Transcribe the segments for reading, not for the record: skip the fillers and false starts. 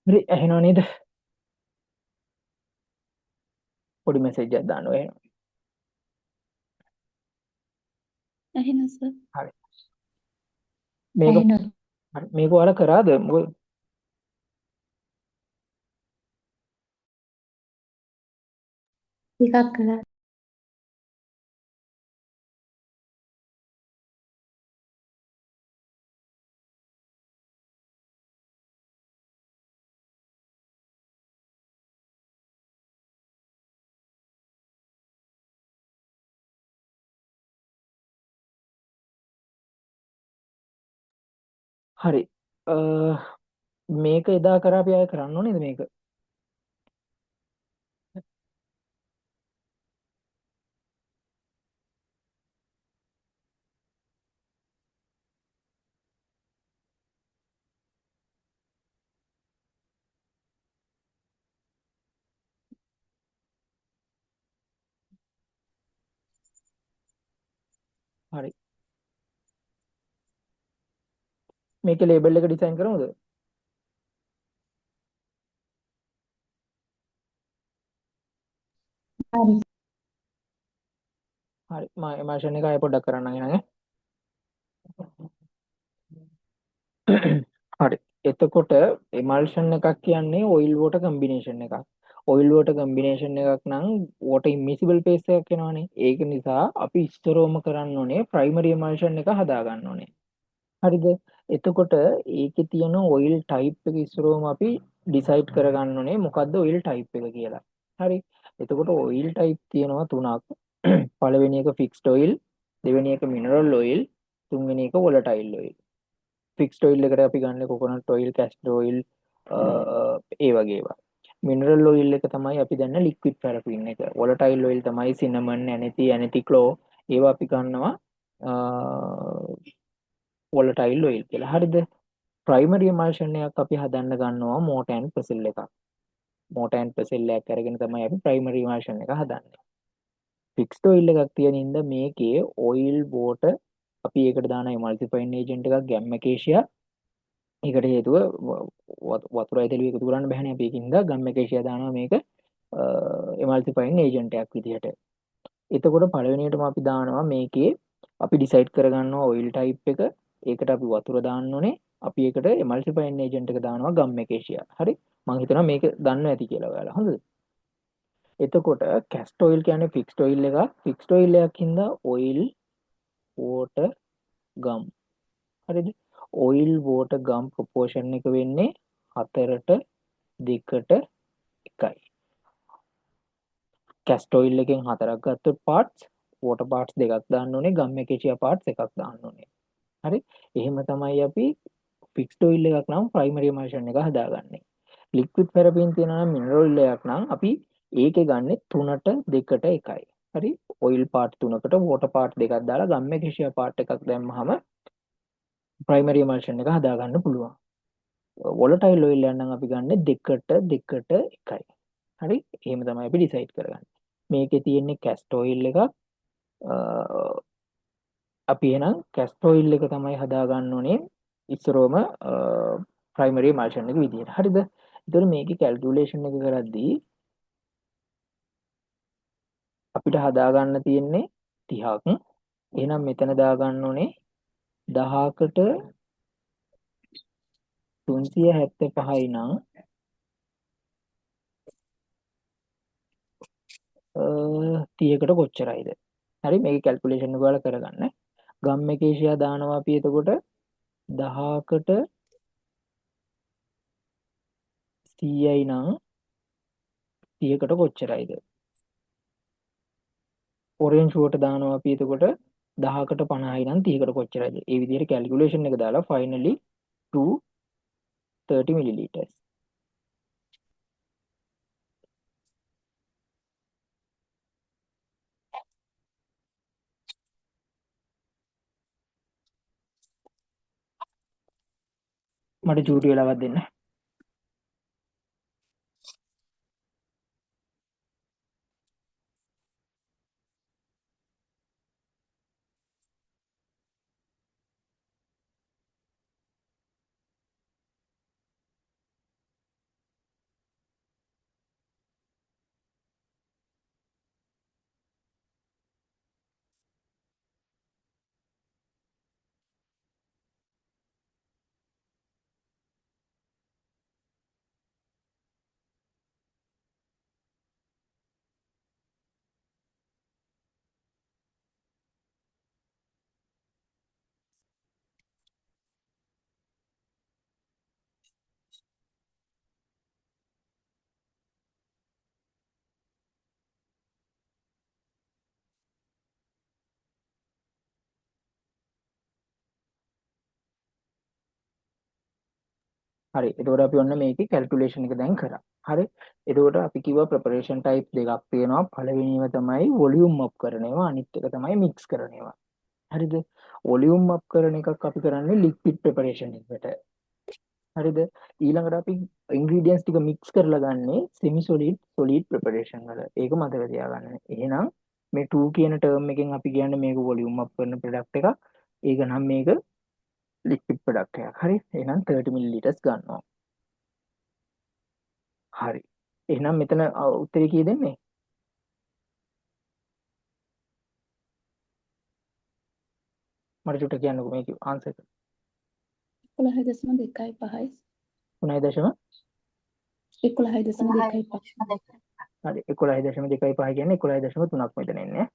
හරි ඇහෙනව නේද? පොඩි මැසේජ් එකක් දාන්න ඔය එනවා. ඇහෙනවා සර්. හරි. මේක ඇහෙනවා. හරි මේක ඔයාලා කරාද? මොකද ටිකක් කළා. හරි. අ මේක එදා කරා අපි ආයෙ කරන්න ඕනේද මේක? හරි. මේකේ ලේබල් එක ඩිසයින් කරමුද? හරි. හරි. මම එමර්ෂන් එක ආයෙ පොඩ්ඩක් කරන්නම් එහෙනම් ඈ. හරි. එතකොට එමල්ෂන් එකක් කියන්නේ ඔයිල් වෝටර් කම්බිනේෂන් එකක්. ඔයිල් වෝටර් කම්බිනේෂන් එකක් නම් වෝටර් ඉම්මිසිබල් පේස් එකක් එනවනේ. ඒක නිසා අපි ඉස්තරෝම කරන්න ඕනේ ප්‍රයිමරි එමල්ෂන් එක හදා ගන්න ඕනේ. හරිද? එතකොට ඒකේ තියෙන ඔයිල් ටයිප් එක ඉස්සරෝම අපි ඩිසයිඩ් කරගන්න ඕනේ මොකද්ද ඔයිල් ටයිප් එක කියලා. හරි. එතකොට ඔයිල් ටයිප් තියෙනවා තුනක්. පළවෙනි එක ෆික්ස්ඩ් ඔයිල්, දෙවෙනි එක මිනරල් ඔයිල්, තුන්වෙනි එක වොලටයිල් ඔයිල්. ෆික්ස්ඩ් ඔයිල් එකට අපි ගන්න කොකොනට් ඔයිල්, කැස්ටර් ඔයිල් ඒ වගේ ඒවා. මිනරල් ඔයිල් එක තමයි අපි දන්න ලික්විඩ් පැරෆින් එක. වොලටයිල් ඔයිල් තමයි සිනමන්, ඇනති, ඇනතික්ලෝ ඒවා අපි ගන්නවා වොලටයිල් ඔයිල් කියලා. හරිද? ප්‍රයිමරි එමල්ෂන් එකක් අපි හදන්න ගන්නවා මෝටර් ඇන්ඩ් පෙසිල් එකක්. මෝටර් ඇන්ඩ් පෙසිල් එකක් අරගෙන තමයි අපි ප්‍රයිමරි එමල්ෂන් එක හදන්නේ. ෆික්ස්ඩ් ඔයිල් එකක් තියෙන ඉඳ මේකේ ඔයිල් වෝටර් අපි ඒකට දාන එමල්සිෆයින් ඒජන්ට් එකක් ගැම්මකේෂියා. ඒකට හේතුව වතුර ඇතුළේ එකතු කරන්න බැහැ නේ අපි ඒකින්ද ගැම්මකේෂියා දානවා මේක එමල්සිෆයින් ඒජන්ට් එකක් විදිහට. එතකොට පළවෙනියටම අපි දානවා මේකේ අපි ඩිසයිඩ් කරගන්නවා ඔයිල් ටයිප් එක. ඒකට අපි වතුර දාන්න ඕනේ. අපි ඒකට එමල්සිෆයින් ඒජන්ට් එක දානවා ගම්මැකේෂියා. හරි. මම හිතනවා මේක දන්නවා ඇති කියලා ඔයාලා. හොඳද? එතකොට කැස්ට් ඔයිල් කියන්නේ ෆික්ස්ඩ් ඔයිල් එකක්. ෆික්ස්ඩ් ඔයිල් එකක් හින්දා ඔයිල් වෝටර් ගම්. හරිද? ඔයිල් වෝටර් ගම් ප්‍රොපෝෂන් එක වෙන්නේ 4ට 2ට 1යි. කැස්ට් ඔයිල් එකෙන් 4ක් ගත්තොත් පාර්ට්ස් වෝටර් පාර්ට්ස් දෙකක් දාන්න ඕනේ. ගම්මැකේෂියා පාර්ට්ස් එකක් දාන්න ඕනේ. හරි. එහෙම තමයි අපි ෆික්ස්ඩ් ඔයිල් එකක් නම් ප්‍රයිමරි එමල්ෂන් එක හදාගන්නේ. ලික්විඩ් පැරෆින් තියෙනවා නම් මිනරල් ඔයිල් එකක් නම් අපි ඒකේ ගන්නේ 3ට 2ට 1යි. හරි. ඔයිල් පාර්ට් 3කට වෝටර් පාර්ට් දෙකක් දාලා ගම්මැකේෂියා පාර්ට් එකක් දැම්මහම ප්‍රයිමරි එමල්ෂන් එක හදාගන්න පුළුවන්. වොලටයිල් ඔයිල් එක නම් අපි ගන්නේ 2ට 2ට 1යි. හරි. එහෙම තමයි අපි ඩිසයිඩ් කරගන්නේ. මේකේ තියෙන්නේ කැස්ට් ඔයිල් එකක්. අපි එහෙනම් කැස්ට් ඔයිල් එක තමයි හදාගන්න ඕනේ ඉස්සරෝම ප්‍රයිමරි එමල්ෂන් එක විදියට. හරිද? ඒතර මේකේ කැල්කියුලේෂන් එක කරද්දී අපිට හදාගන්න තියෙන්නේ 30ක්. එහෙනම් මෙතන දාගන්න ඕනේ 10කට 375යි නම් 30කට කොච්චරයිද? හරි. මේකේ කැල්කියුලේෂන් එක ඔයාලා කරගන්න. ගම්මැකේෂියා දානවා අපි එතකොට 10කට 100යි නම් 30කට කොච්චරයිද? ඔරෙන්ජුවට දානවා අපි එතකොට 10කට 50යි නම් 30කට කොච්චරයිද? ඒ විදිහට කැල්කියුලේෂන් එක දාලා ෆයිනලි 230 මිලිලීටර්ස්. මට චූටි වෙලාවක් දෙන්න. හරි. එතකොට අපි ඔන්න මේකේ කැල්කියුලේෂන් එක දැන් කරා. හරි. එතකොට අපි කිව්වා ප්‍රෙපරේෂන් ටයිප් දෙකක් තියෙනවා. පළවෙනිව තමයි වොලියුම් අප් කරන ඒවා, අනිත් එක තමයි මික්ස් කරන ඒවා. හරිද? වොලියුම් අප් කරන එකක් අපි කරන්නේ ලික්විඩ් ප්‍රෙපරේෂන් එකට. හරිද? ඊළඟට අපි ඉන්ග්‍රීඩියන්ට්ස් ටික මික්ස් කරලා ගන්නේ සෙමි සොලිඩ් සොලිඩ් ප්‍රෙපරේෂන් වල. ඒක මතක තියාගන්න. එහෙනම් මේ 2 කියන ටර්ම් එකෙන් අපි කියන්නේ මේක වොලියුම් අප් කරන ප්‍රොඩක්ට් එකක්. ඒක නම් මේක ලික්විඩ් ප්‍රොඩක්ට් එකක්. හරි. එහෙනම් 30 මිලිලිටර්ස් ගන්නවා. හරි. එහෙනම් මෙතන උත්තරේ කී දෙන්නේ? මට චුට්ටක් කියන්නකෝ මේකේ ආන්සර් එක. 11.25යි 3.5 11.25 හරි 11.25 කියන්නේ 11.3ක් මෙතන එන්නේ.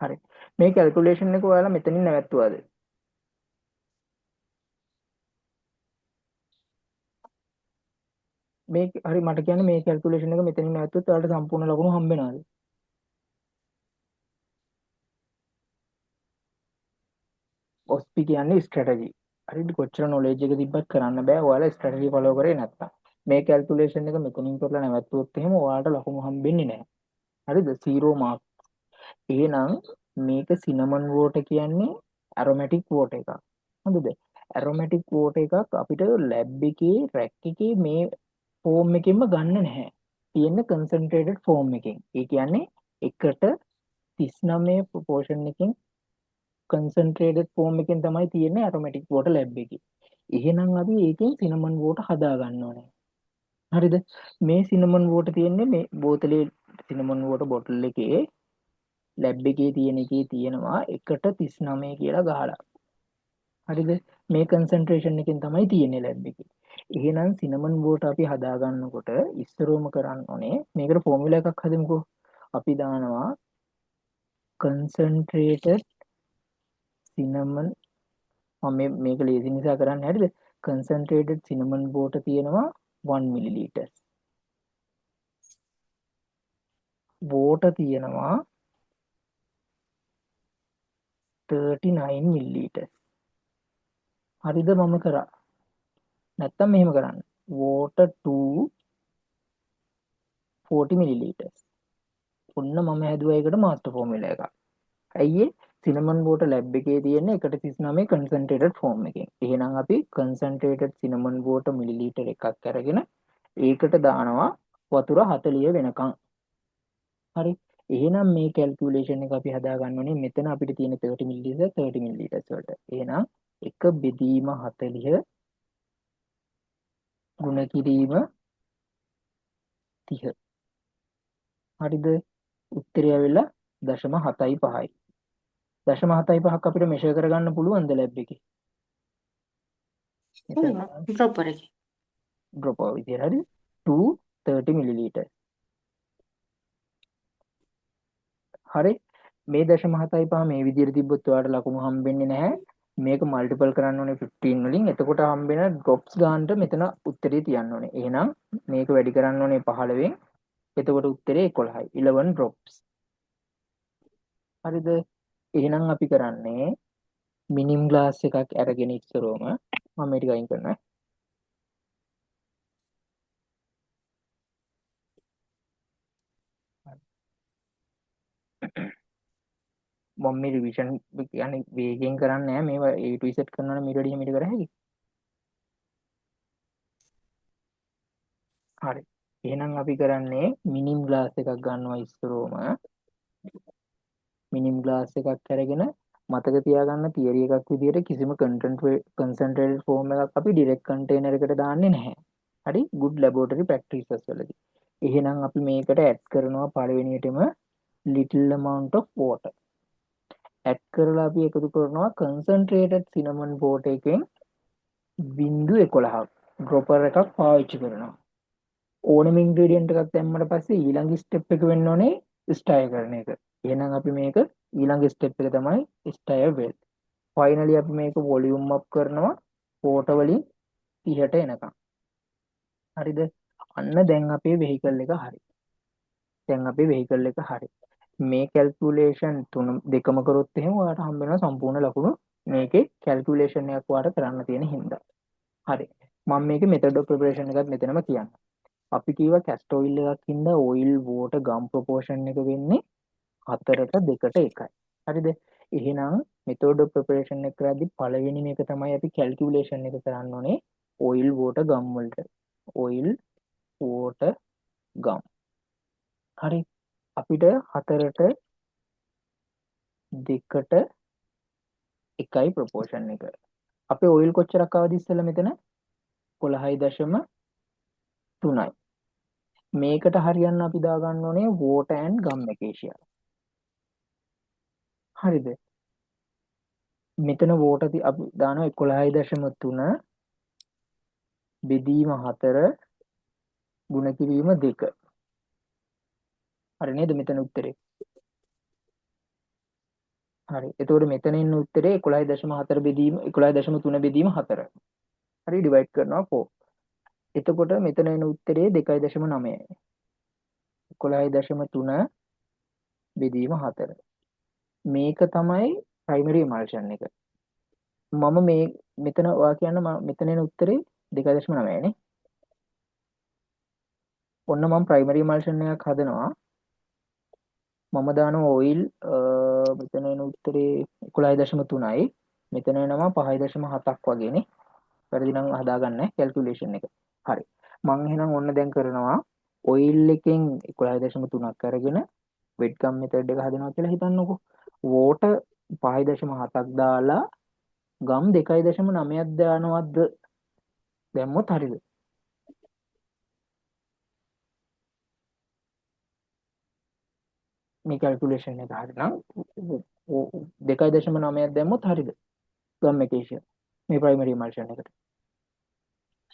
හරි. මේ කැල්කියුලේෂන් එක ඔයාලා මෙතනින් නැවැත්තුවාද? මේ හරි මට කියන්නේ මේ කැල්කියුලේෂන් එක මෙතනින් නැවැත්තුවොත් ඔයාලට සම්පූර්ණ ලකුණු හම්බ වෙනවද? ඔස්පි කියන්නේ ස්ට්‍රැටජි. හරිද? කොච්චර නොලෙජ් එක තිබ්බත් කරන්න බෑ ඔයාලා ස්ට්‍රැටජි ෆලෝ කරේ නැත්තම්. මේ කැල්කියුලේෂන් එක මෙතනින් කරලා නැවැත්තුවොත් එහෙම ඔයාලට ලකුණු හම්බෙන්නේ නැහැ. හරිද? 0 මාක්. එහෙනම් මේක සිනමන් වෝටර් කියන්නේ ඇරොමැටික් වෝටර් එකක්. හරිද? ඇරොමැටික් වෝටර් එකක් අපිට ලැබ් එකේ රැක් එකේ මේ ෆෝම් එකෙන්ම ගන්න නැහැ. තියෙන්නේ කන්සන්ට්‍රේටඩ් ෆෝම් එකෙන්. ඒ කියන්නේ 1:39 ප්‍රොපෝෂන් එකකින් කන්සන්ට්‍රේටඩ් ෆෝම් එකෙන් තමයි තියෙන්නේ ඇරොමැටික් වෝටර් ලැබ් එකේ. එහෙනම් අපි ඒකෙන් සිනමන් වෝටර් හදා ගන්න ඕනේ. හරිද? මේ සිනමන් වෝටර් තියෙන්නේ මේ බෝතලේ සිනමන් වෝටර් බොටල් එකේ ලැබ් එකේ තියෙන එකේ තියෙනවා 1:39 කියලා ගහලා. හරිද? මේ කන්සන්ට්‍රේෂන් එකෙන් තමයි තියෙන්නේ ලැබ් එකේ. එහෙනම් සිනමන් වෝටර් අපි හදා ගන්නකොට ඉස්සරෝම කරන්න ඕනේ මේකට ෆෝමියුලා එකක් හදමුකෝ. අපි දානවා concentrated cinnamon මම මේක ලේසි නිසා කරන්නේ හරිද? concentrated cinnamon water තියෙනවා 1 ml. water තියෙනවා 39 ml. හරිද මම කරා? නැත්තම් මෙහෙම කරන්න. water to 40 ml. ඔන්න මම හැදුවා ඒකට මාස්ටර් ෆෝමියුලා එකක්. ඇයි ඒ? සිනමන් වෝටර් ලැබ් එකේ තියෙන 1:39 කන්සන්ට්‍රේටඩ් ෆෝම් එකෙන්. එහෙනම් අපි කන්සන්ට්‍රේටඩ් සිනමන් වෝටර් මිලිලීටර් එකක් අරගෙන ඒකට දානවා වතුර 40 වෙනකන්. හරි. එහෙනම් මේ කැල්කියුලේෂන් එක අපි හදා ගන්න ඕනේ මෙතන අපිට තියෙන 30 මිලිලිටර් 30 මිලිලිටර්ස් වලට. එහෙනම් 1 බෙදීම 40 ගුණ කිරීම 30. හරිද? උත්තරය ඇවිල්ලා 0.75යි. 0.75ක් අපිට මෙෂර් කරගන්න පුළුවන්ද ලැබ් එකේ? ප්‍රොපර් එක drop over විදියට හරි 2 30 මිලිලීටර්. හරි මේ 0.75 මේ විදියට තිබ්බොත් ඔයාලට ලකුණු හම්බෙන්නේ නැහැ. මේක මල්ටිපල් කරන්න ඕනේ 15 වලින්. එතකොට හම්බෙන ඩ්‍රොප්ස් ගන්නට මෙතන උත්තරේ තියන්න ඕනේ. එහෙනම් මේක වැඩි කරන්න ඕනේ 15න්. එතකොට උත්තරේ 11යි. 11 drops. හරිද? එහෙනම් අපි කරන්නේ මිනිම් ග්ලාස් එකක් අරගෙන ඉස්සරෝම මම මේ ටික අයින් කරනවා. මම මේ රිවිෂන් කියන්නේ වේගෙන් කරන්නේ නැහැ මේවා A to Z කරනවා නම් ඊට වැඩිය මෙහෙට කර හැකියි. හරි. එහෙනම් අපි කරන්නේ මිනිම් ග්ලාස් එකක් ගන්නවා ඉස්සරෝම. මිනිම් ග්ලාස් එකක් අරගෙන මතක තියාගන්න තියරි එකක් විදිහට කිසිම කන්සන්ට්‍රේටඩ් ෆෝම් එකක් අපි ඩිරෙක්ට් කන්ටේනර් එකට දාන්නේ නැහැ. හරි? good laboratory practices වලදී. එහෙනම් අපි මේකට ඇඩ් කරනවා පළවෙනියටම little amount of water. Add කරලා අපි එකතු කරනවා concentrated cinnamon water එකෙන් 0.11ක් ඩ්‍රොපර් එකක් පාවිච්චි කරනවා. ඕනම ඉන්ග්‍රීඩියන්ට් එකක් දැම්මට පස්සේ ඊළඟ ස්ටෙප් එක වෙන්න ඕනේ ස්ටයර් කරන එක. එහෙනම් අපි මේක ඊළඟ ස්ටෙප් එක තමයි ස්ටයර් වෙල්. ෆයිනලි අපි මේක වොලියුම් අප් කරනවා වෝටර් වලින් 30ට එනකම්. හරිද? අන්න දැන් අපේ වෙහිකල් එක හරි. දැන් අපේ වෙහිකල් එක හරි. මේ කැල්කියුලේෂන් දෙකම කරොත් එහෙම ඔයාලට හම්බ වෙනවා සම්පූර්ණ ලකුණු මේකේ කැල්කියුලේෂන් එකක් ඔයාලට කරන්න තියෙන හින්දා. හරි. මම මේකේ method of preparation එකත් මෙතනම කියන්න. අපි කිව්වා castor oil එකක් ඉඳ oil water gum proportion එක වෙන්නේ 4ට 2ට 1යි. හරිද? එහෙනම් method of preparation එක කරද්දි පළවෙනි මේක තමයි අපි calculation එක කරන්න ඕනේ oil water gum වලට. oil water gum. හරි. අපිට 4ට 2ට 1යි proportion එක. අපේ oil කොච්චරක් ආවද ඉස්සෙල්ලා මෙතන? 11.3යි. මේකට හරියන්න අපි දාගන්න ඕනේ water and gum එකේ share. හරිද? මෙතන water අපි දානවා 11.3 බෙදීම 4 ගුණ කිරීම 2. හරි නේද මෙතන උත්තරේ? හරි. එතකොට මෙතන ඉන්න උත්තරේ 11.4 බෙදීම 11.3 බෙදීම 4. හරි ඩිවයිඩ් කරනවා 4. එතකොට මෙතන එන උත්තරේ 2.9යි. 11.3 බෙදීම 4. මේක තමයි ප්‍රයිමරි ඉමල්ෂන් එක. මම මේ මෙතන ඔයා කියන්න මෙතන එන උත්තරේ 2.9යි නේ. ඔන්න මම ප්‍රයිමරි ඉමල්ෂන් එකක් හදනවා. මම දානවා ඔයිල් මෙතන එන උත්තරේ 11.3යි. මෙතන එනවා 5.7ක් වගේනේ. වැරදි නම් හදාගන්න කැල්කියුලේෂන් එක. හරි. මම එහෙනම් ඔන්න දැන් කරනවා ඔයිල් එකෙන් 11.3ක් අරගෙන වෙට් ගම් මෙතඩ් එක හදනවා කියලා හිතන්නකෝ. වෝටර් 5.7ක් දාලා ගම් 2.9ක් දානවද දැම්මොත් හරිද? මේ කැල්කියුලේෂන් එක හරිනම් 2.9ක් දැම්මොත් හරිද? ගම් එකේ ෂෙයා මේ ප්‍රයිමරි ඉමල්ෂන් එකට.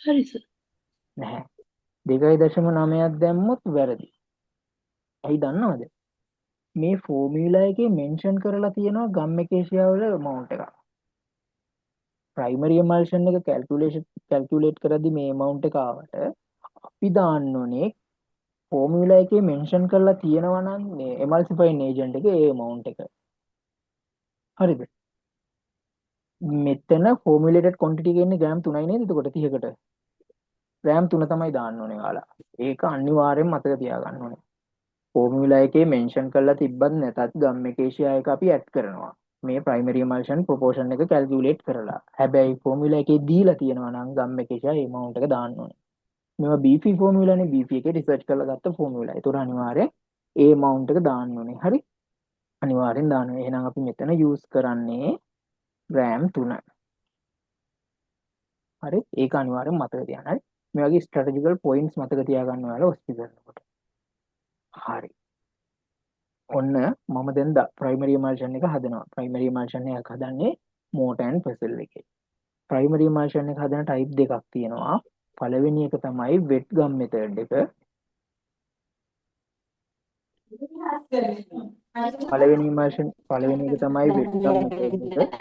හරි සර්. නැහැ. 2.9ක් දැම්මොත් වැරදි. ඇයි දන්නවද? මේ ෆෝමියුලා එකේ මෙන්ෂන් කරලා තියෙනවා ගම් එකේ ෂෙයා වල amount එක. ප්‍රයිමරි එමල්ෂන් එක කැල්කියුලේට් කරද්දි මේ amount එක ආවට අපි දාන්න ඕනේ ෆෝමියුලා එකේ මෙන්ෂන් කරලා තියෙනවා නම් මේ එමල්සිෆයින් ඒජන්ට් එකේ ඒ amount එක. හරිද? මෙතන ෆෝමියුලේටඩ් ක්වොන්ටිටි එක ඉන්නේ ග්‍රෑම් 3යි නේද? එතකොට 30කට ග්‍රෑම් 3 තමයි දාන්න ඕනේ ඔයාලා. ඒක අනිවාර්යෙන් මතක තියාගන්න ඕනේ. ෆෝමියුලා එකේ මෙන්ෂන් කරලා තිබ්බත් නැතත් ගම් එකේ ෂෙයා එක අපි ඇඩ් කරනවා. මේ ප්‍රයිමරි ඉමල්ෂන් ප්‍රොපෝෂන් එක කැල්කියුලේට් කරලා. හැබැයි ෆෝමියුලා එකේ දීලා තියෙනවා නම් ගම් එකේ ෂෙයා ඒ amount එක දාන්න ඕනේ. මේවා BP ෆෝමියුලානේ BP එකේ රිසර්ච් කරලා ගත්ත ෆෝමියුලා. ඒතකොට අනිවාර්යෙන් ඒ amount එක දාන්න ඕනේ. හරි? අනිවාර්යෙන් දාන්න ඕනේ. එහෙනම් අපි මෙතන යූස් කරන්නේ ග්‍රෑම් 3. හරි? ඒක අනිවාර්යෙන් මතක තියාගන්න. හරි? මේ වගේ ස්ට්‍රැටජිකල් පොයින්ට්ස් මතක තියාගන්න ඔයාලා ඔස්පි කරනකොට. හරි. ඔන්න මම දැන් ප්‍රයිමරි ඉමල්ෂන් එක හදනවා. ප්‍රයිමරි ඉමල්ෂන් එකක් හදන්නේ මෝටර් ඇන්ඩ් පෙසල් එකේ. ප්‍රයිමරි ඉමල්ෂන් එක හදන ටයිප් දෙකක් තියෙනවා. පළවෙනි එක තමයි වෙට් ගම් මෙතඩ් එක. පළවෙනි එක තමයි වෙට් ගම් මෙතඩ් එක.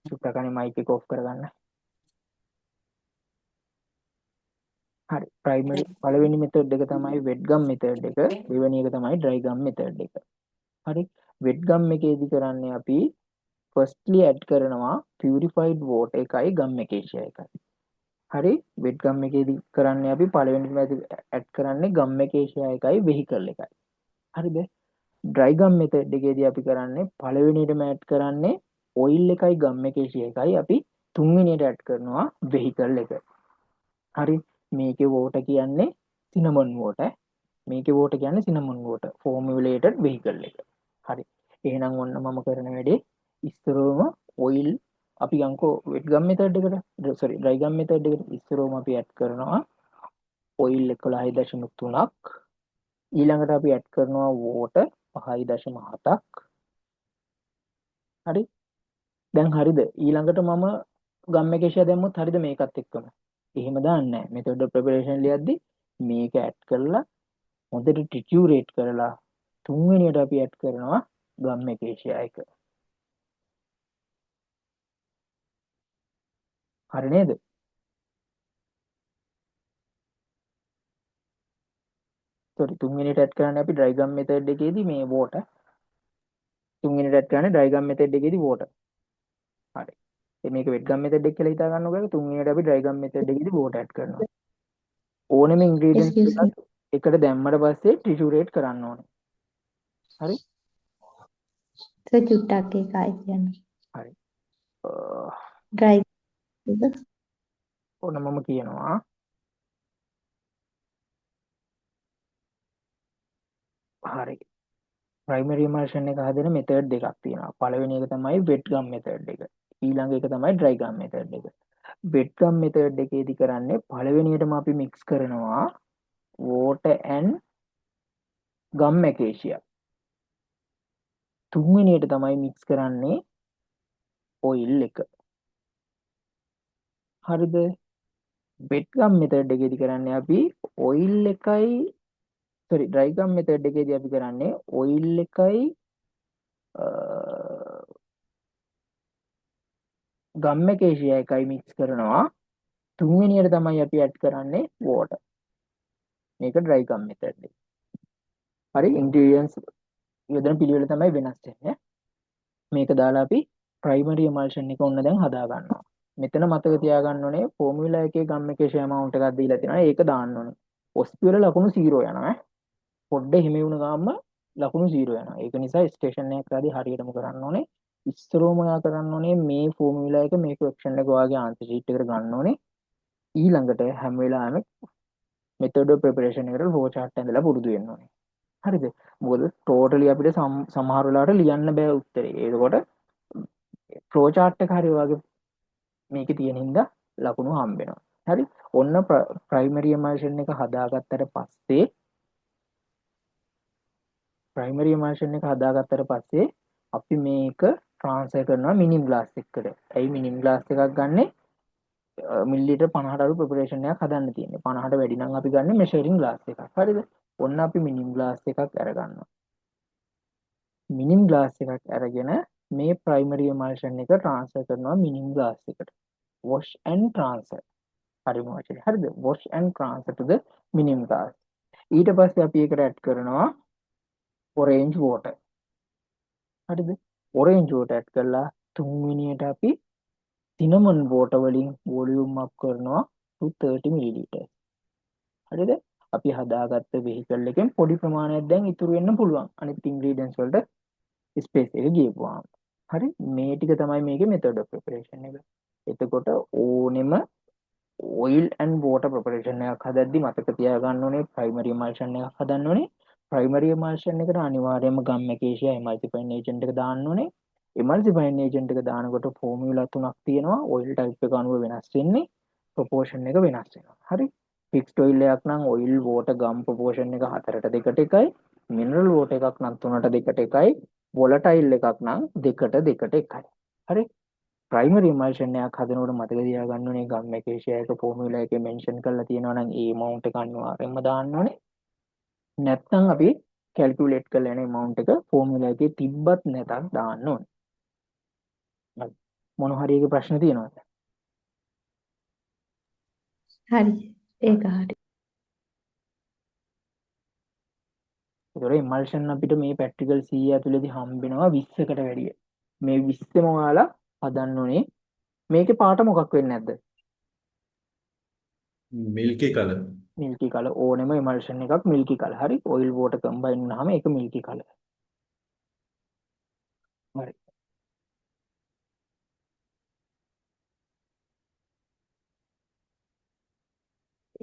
චුට්ටක් අනේ මයික් එක ඔෆ් කරගන්න. හරි. පළවෙනි මෙතඩ් එක තමයි වෙට් ගම් මෙතඩ් එක. දෙවෙනි එක තමයි ඩ්‍රයි ගම් මෙතඩ් එක. හරි. වෙට් ගම් එකේදී කරන්නේ අපි ෆස්ට්ලි ඇඩ් කරනවා පියුරිෆයිඩ් වෝටර් එකයි ගම් එකේ ෂෙයා එකයි. හරි. වෙට් ගම් එකේදී කරන්නේ අපි පළවෙනිම ඇඩ් කරන්නේ ගම් එකේ ෂෙයා එකයි වෙහිකල් එකයි. හරිද? ඩ්‍රයි ගම් මෙතඩ් එකේදී අපි කරන්නේ පළවෙනියටම ඇඩ් කරන්නේ ඔයිල් එකයි ගම් එකේ ෂෙයා එකයි අපි තුන්වෙනියට ඇඩ් කරනවා වෙහිකල් එක. හරි. මේකේ වෝටර් කියන්නේ සිනමන් වෝටර්. මේකේ වෝටර් කියන්නේ සිනමන් වෝටර් ෆෝමියුලේටඩ් වෙහිකල් එක. හරි. එහෙනම් ඔන්න මම කරන වැඩේ ඉස්සරවම ඔයිල් අපි යන්කෝ වෙට් ගම් මෙතඩ් එකට සෝරි ඩ්‍රයි ගම් මෙතඩ් එකට ඉස්සරවම අපි ඇඩ් කරනවා ඔයිල් 11.3ක් ඊළඟට අපි ඇඩ් කරනවා වෝටර් 5.7ක්. හරි. දැන් හරිද? ඊළඟට මම ගම් එකේ ෂෙයා දැම්මොත් හරිද මේකත් එක්කම? එහෙම දාන්නේ නැහැ. මෙතඩ් ඔෆ් ප්‍රෙපරේෂන් ලියද්දි මේක ඇඩ් කරලා හොඳට ටිටියුරේට් කරලා තුන්වෙනියට අපි ඇඩ් කරනවා ගම් එකේ ෂෙයා එක. හරි නේද? සෝරි තුන්වෙනියට ඇඩ් කරන්නේ අපි ඩ්‍රයි ගම් මෙතඩ් එකේදී මේ වෝටර් තුන්වෙනියට ඇඩ් කරන්නේ dry gum method එකේදී water. හරි. ඉතින් මේක wet gum method එක කියලා හිතා ගන්නකො තුන්වෙනියට අපි dry gum method එකේදී water ඇඩ් කරනවා. ඕනෙම ingredients excuse me. ටිකක් එකට දැම්මට පස්සේ triturate කරන්න ඕනේ. හරි? සර් චුට්ටක් ඒකයි කියන්නේ. හරි. dry එක. ඕන මම කියනවා හරි. primary emulsion එක හදන method දෙකක් තියෙනවා. පළවෙනි එක තමයි wet gum method එක. ඊළඟ එක තමයි dry gum method එක. wet gum method එකේදී කරන්නේ පළවෙනියටම අපි mix කරනවා water and gum acacia. තුන්වෙනියට තමයි mix කරන්නේ oil එක. හරිද? wet gum method එකේදී කරන්නේ අපි oil එකයි dry gum method එකේදී අපි කරන්නේ oil එකයි gum acacia එකයි mix කරනවා. තුන්වෙනියට තමයි අපි add කරන්නේ water. මේක dry gum method එක. හරි ingredients යොදන පිළිවෙල තමයි වෙනස් වෙන්නේ. මේක දාලා අපි primary emulsion එක ඔන්න දැන් හදා ගන්නවා. මෙතන මතක තියාගන්න ඕනේ formula එකේ gum acacia amount එකක් දීලා තියෙනවා. ඒක දාන්න ඕනේ. OSPI වල ලකුණු 0 යනවා. පොඩ්ඩ හිමි වුණ ගාම ලකුණු 0 යනවා. ඒක නිසා ස්ටේෂන් එකක් ආදී හරියටම කරන්න ඕනේ. ඉස්සරෝම ඔයා කරන්න ඕනේ මේ formula එක මේ question එක ඔයාගේ answer sheet එකට ගන්න ඕනේ. ඊළඟට හැම වෙලාවෙම method of preparation එකට flow chart ඇඳලා පුරුදු වෙන්න ඕනේ. හරිද? මොකද totally අපිට සමහර වෙලාවට ලියන්න බෑ උත්තරේ. ඒකකොට flow chart එක හරි ඔයාගේ මේකේ තියෙන හින්දා ලකුණු හම්බ වෙනවා. හරි? ඔන්න primary emulsion එක හදාගත්තට පස්සේ primary emulsion එක හදාගත්තට පස්සේ අපි මේක transfer කරනවා minim glass එකකට. ඇයි minim glass එකක් ගන්නෙ? මිලිලීටර් 50ට අඩු preparation එකක් හදන්න තියෙන්නේ. 50ට වැඩි නම් අපි ගන්න measuring glass එකක්. හරිද? ඔන්න අපි minim glass එකක් අරගන්නවා. minim glass එකක් අරගෙන මේ primary emulsion එක transfer කරනවා minim glass එකට. wash and transfer. හරිම වචනේ. හරිද? wash and transfer to the minim glass. ඊට පස්සේ අපි ඒකට add කරනවා orange water. හරිද? orange water add කරලා තුන්වෙනියට අපි cinnamon water වලින් volume up කරනවා to 30 ml. හරිද? අපි හදාගත්ත vehicle එකෙන් පොඩි ප්‍රමාණයක් දැන් ඉතුරු වෙන්න පුළුවන්. අනිත් ingredients වලට space එක ගියපුවාම. හරි? මේ ටික තමයි මේකේ method of preparation එක. එතකොට ඕනෙම oil and water preparation එකක් හදද්දි මතක තියාගන්න ඕනේ primary emulsion එකක් හදන්න ඕනේ. primary emulsion එකට අනිවාර්යයෙන්ම gum acacia emulsifying agent එක දාන්න ඕනේ. emulsifying agent එක දානකොට formula තුනක් තියෙනවා. oil type එක අනුව වෙනස් වෙන්නේ. proportion එක වෙනස් වෙනවා. හරි? fixed oil එකක් නම් oil water gum proportion එක 4ට 2ට 1යි. mineral water එකක් නම් 3ට 2ට 1යි. volatile එකක් නම් 2ට 2ට 1යි. හරි? primary emulsion එකක් හදනකොට මතක තියාගන්න ඕනේ gum acacia එක formula එකේ mention කරලා තියෙනවා නම් ඒ amount එක අනිවාර්යයෙන්ම දාන්න ඕනේ. නැත්නම් අපි calculate කරලා යන amount එක formula එකේ තිබ්බත් නැතත් දාන්න ඕනේ. හරි. මොන හරි එකේ ප්‍රශ්න තියෙනවද? හරි. ඒක හරි. ඒතකොට emulsion අපිට මේ practical CA ඇතුළේදී හම්බ වෙනවා 20කට වැඩිය. මේ 20ම ඔයාලා හදන්න ඕනේ. මේකේ පාට මොකක් වෙන්නේ නැද්ද? milky color. milky color ඕනෙම emulsion එකක් milky color. හරි? oil water combine වුනහම ඒක milky color. හරි.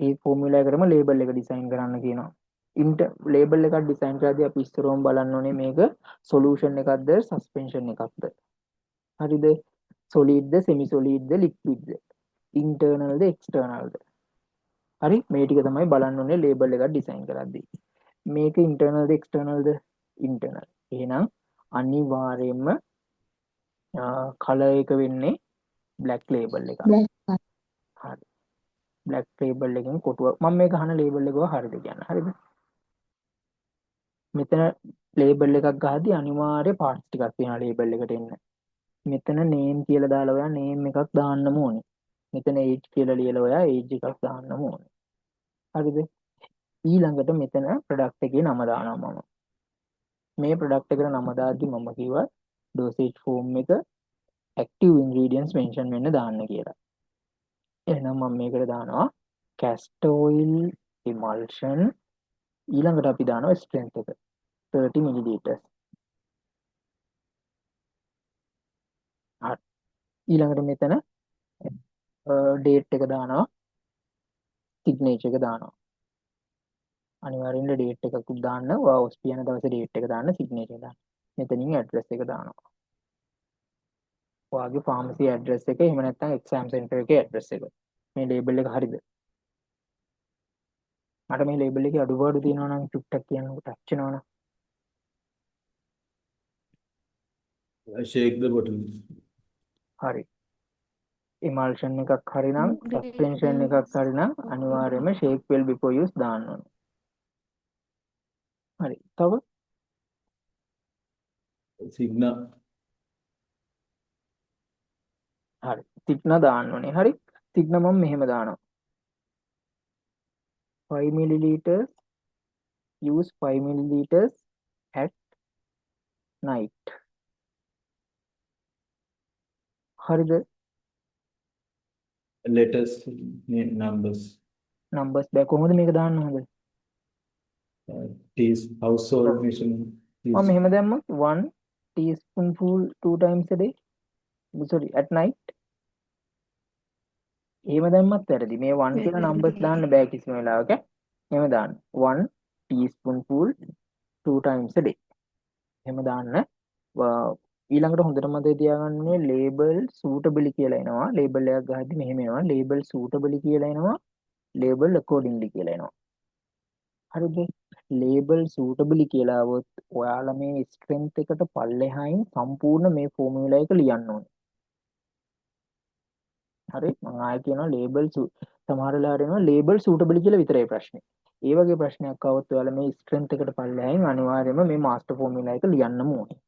ඒ ෆෝමියුලා එකටම ලේබල් එක ඩිසයින් කරන්න කියනවා. ලේබල් එකක් ඩිසයින් කරද්දී අපි ඉස්සරෝම බලන්න ඕනේ මේක සොලියුෂන් එකක්ද සස්පෙන්ෂන් එකක්ද. හරිද? solid ද semi solid ද liquid ද internal ද external ද. හරි? මේ ටික තමයි බලන්න ඕනේ ලේබල් එකක් ඩිසයින් කරද්දී. මේක internal ද external ද internal. එහෙනම් අනිවාර්යයෙන්ම කලර් එක වෙන්නේ black label එකක්. black. හරි. black label එකෙන් කොටුව මම මේ ගහන label එක හරිද කියන්න. හරිද? මෙතන ලේබල් එකක් ගහද්දි අනිවාර්ය පාර්ට්ස් ටිකක් තියෙනවා ලේබල් එකට එන්න. මෙතන name කියලා දාලා ඔයා name එකක් දාන්නම ඕනේ. මෙතන age කියලා ලියලා ඔයා age එකක් දාන්නම ඕනේ. හරිද? ඊළඟට මෙතන product එකේ නම දානවා මම. මේ ප්‍රොඩක්ට් එකට නම දාද්දි මම කිව්වා dosage form එක active ingredients mention වෙන්න දාන්න කියලා. එහෙනම් මම මේකට දානවා castor oil emulsion, ඊළඟට අපි දානවා strength එක 30 ml. හරි. ඊළඟට මෙතන date එක දානවා, signature එක දානවා. අනිවාර්යෙන්ම date එකකුත් දාන්න. ඔයා OSP යන දවසේ date එක දාන්න, signature දාන්න. මෙතනින් address එක දානවා. ඔයාගේ pharmacy address එක, එහෙම නැත්නම් exam center එකේ address එක. මේ label එක හරිද? මට මේ label එකේ අඩුපාඩු තියෙනවා නම් චුට්ටක් කියන්නකො, ටච් වෙනවනම්. I shake the bottle. හරි. emulsion එකක් හරිනම්, suspension එකක් හරිනම් අනිවාර්යයෙන්ම shake well before use දාන්න ඕනේ. හරි. තව Signa. හරි. තික්න දාන්න ඕනේ. හරි. තික්න මම මෙහෙම දානවා. 5 milliliters, use 5 milliliters at night. හරිද? Letters, numbers. numbers බෑ කොහොමද මේක දාන්න හොඳ? Household measurement. මම මෙහෙම දැම්මොත් 1 teaspoonful 2 times a day. sorry, at night. එහෙම දැම්මත් වැරදි. මේ 1 කියලා numbers දාන්න බෑ කිසිම වෙලාවක. එහෙම දාන්න. 1 teaspoonful 2 times a day. එහෙම දාන්න. ඊළඟට හොඳට මතක තියාගන්න ඕනේ label suitably කියලා එනවා. label එකක් ගහද්දි මෙහෙම එනවා. label suitably කියලා එනවා. label accordingly කියලා එනවා. හරිද? label suitably කියලා આવොත් ඔයාලා මේ strength එකට පල්ලෙහායින් සම්පූර්ණ මේ ෆෝමියුලා එක ලියන්න ඕනේ. හරි? මම ආයෙ කියනවා label සමහර වෙලාවට එනවා label suitably කියලා විතරයි ප්‍රශ්නේ. ඒ වගේ ප්‍රශ්නයක් આવොත් ඔයාලා මේ strength එකට පල්ලෙහායින් අනිවාර්යයෙන්ම මේ master formula එක ලියන්නම ඕනේ.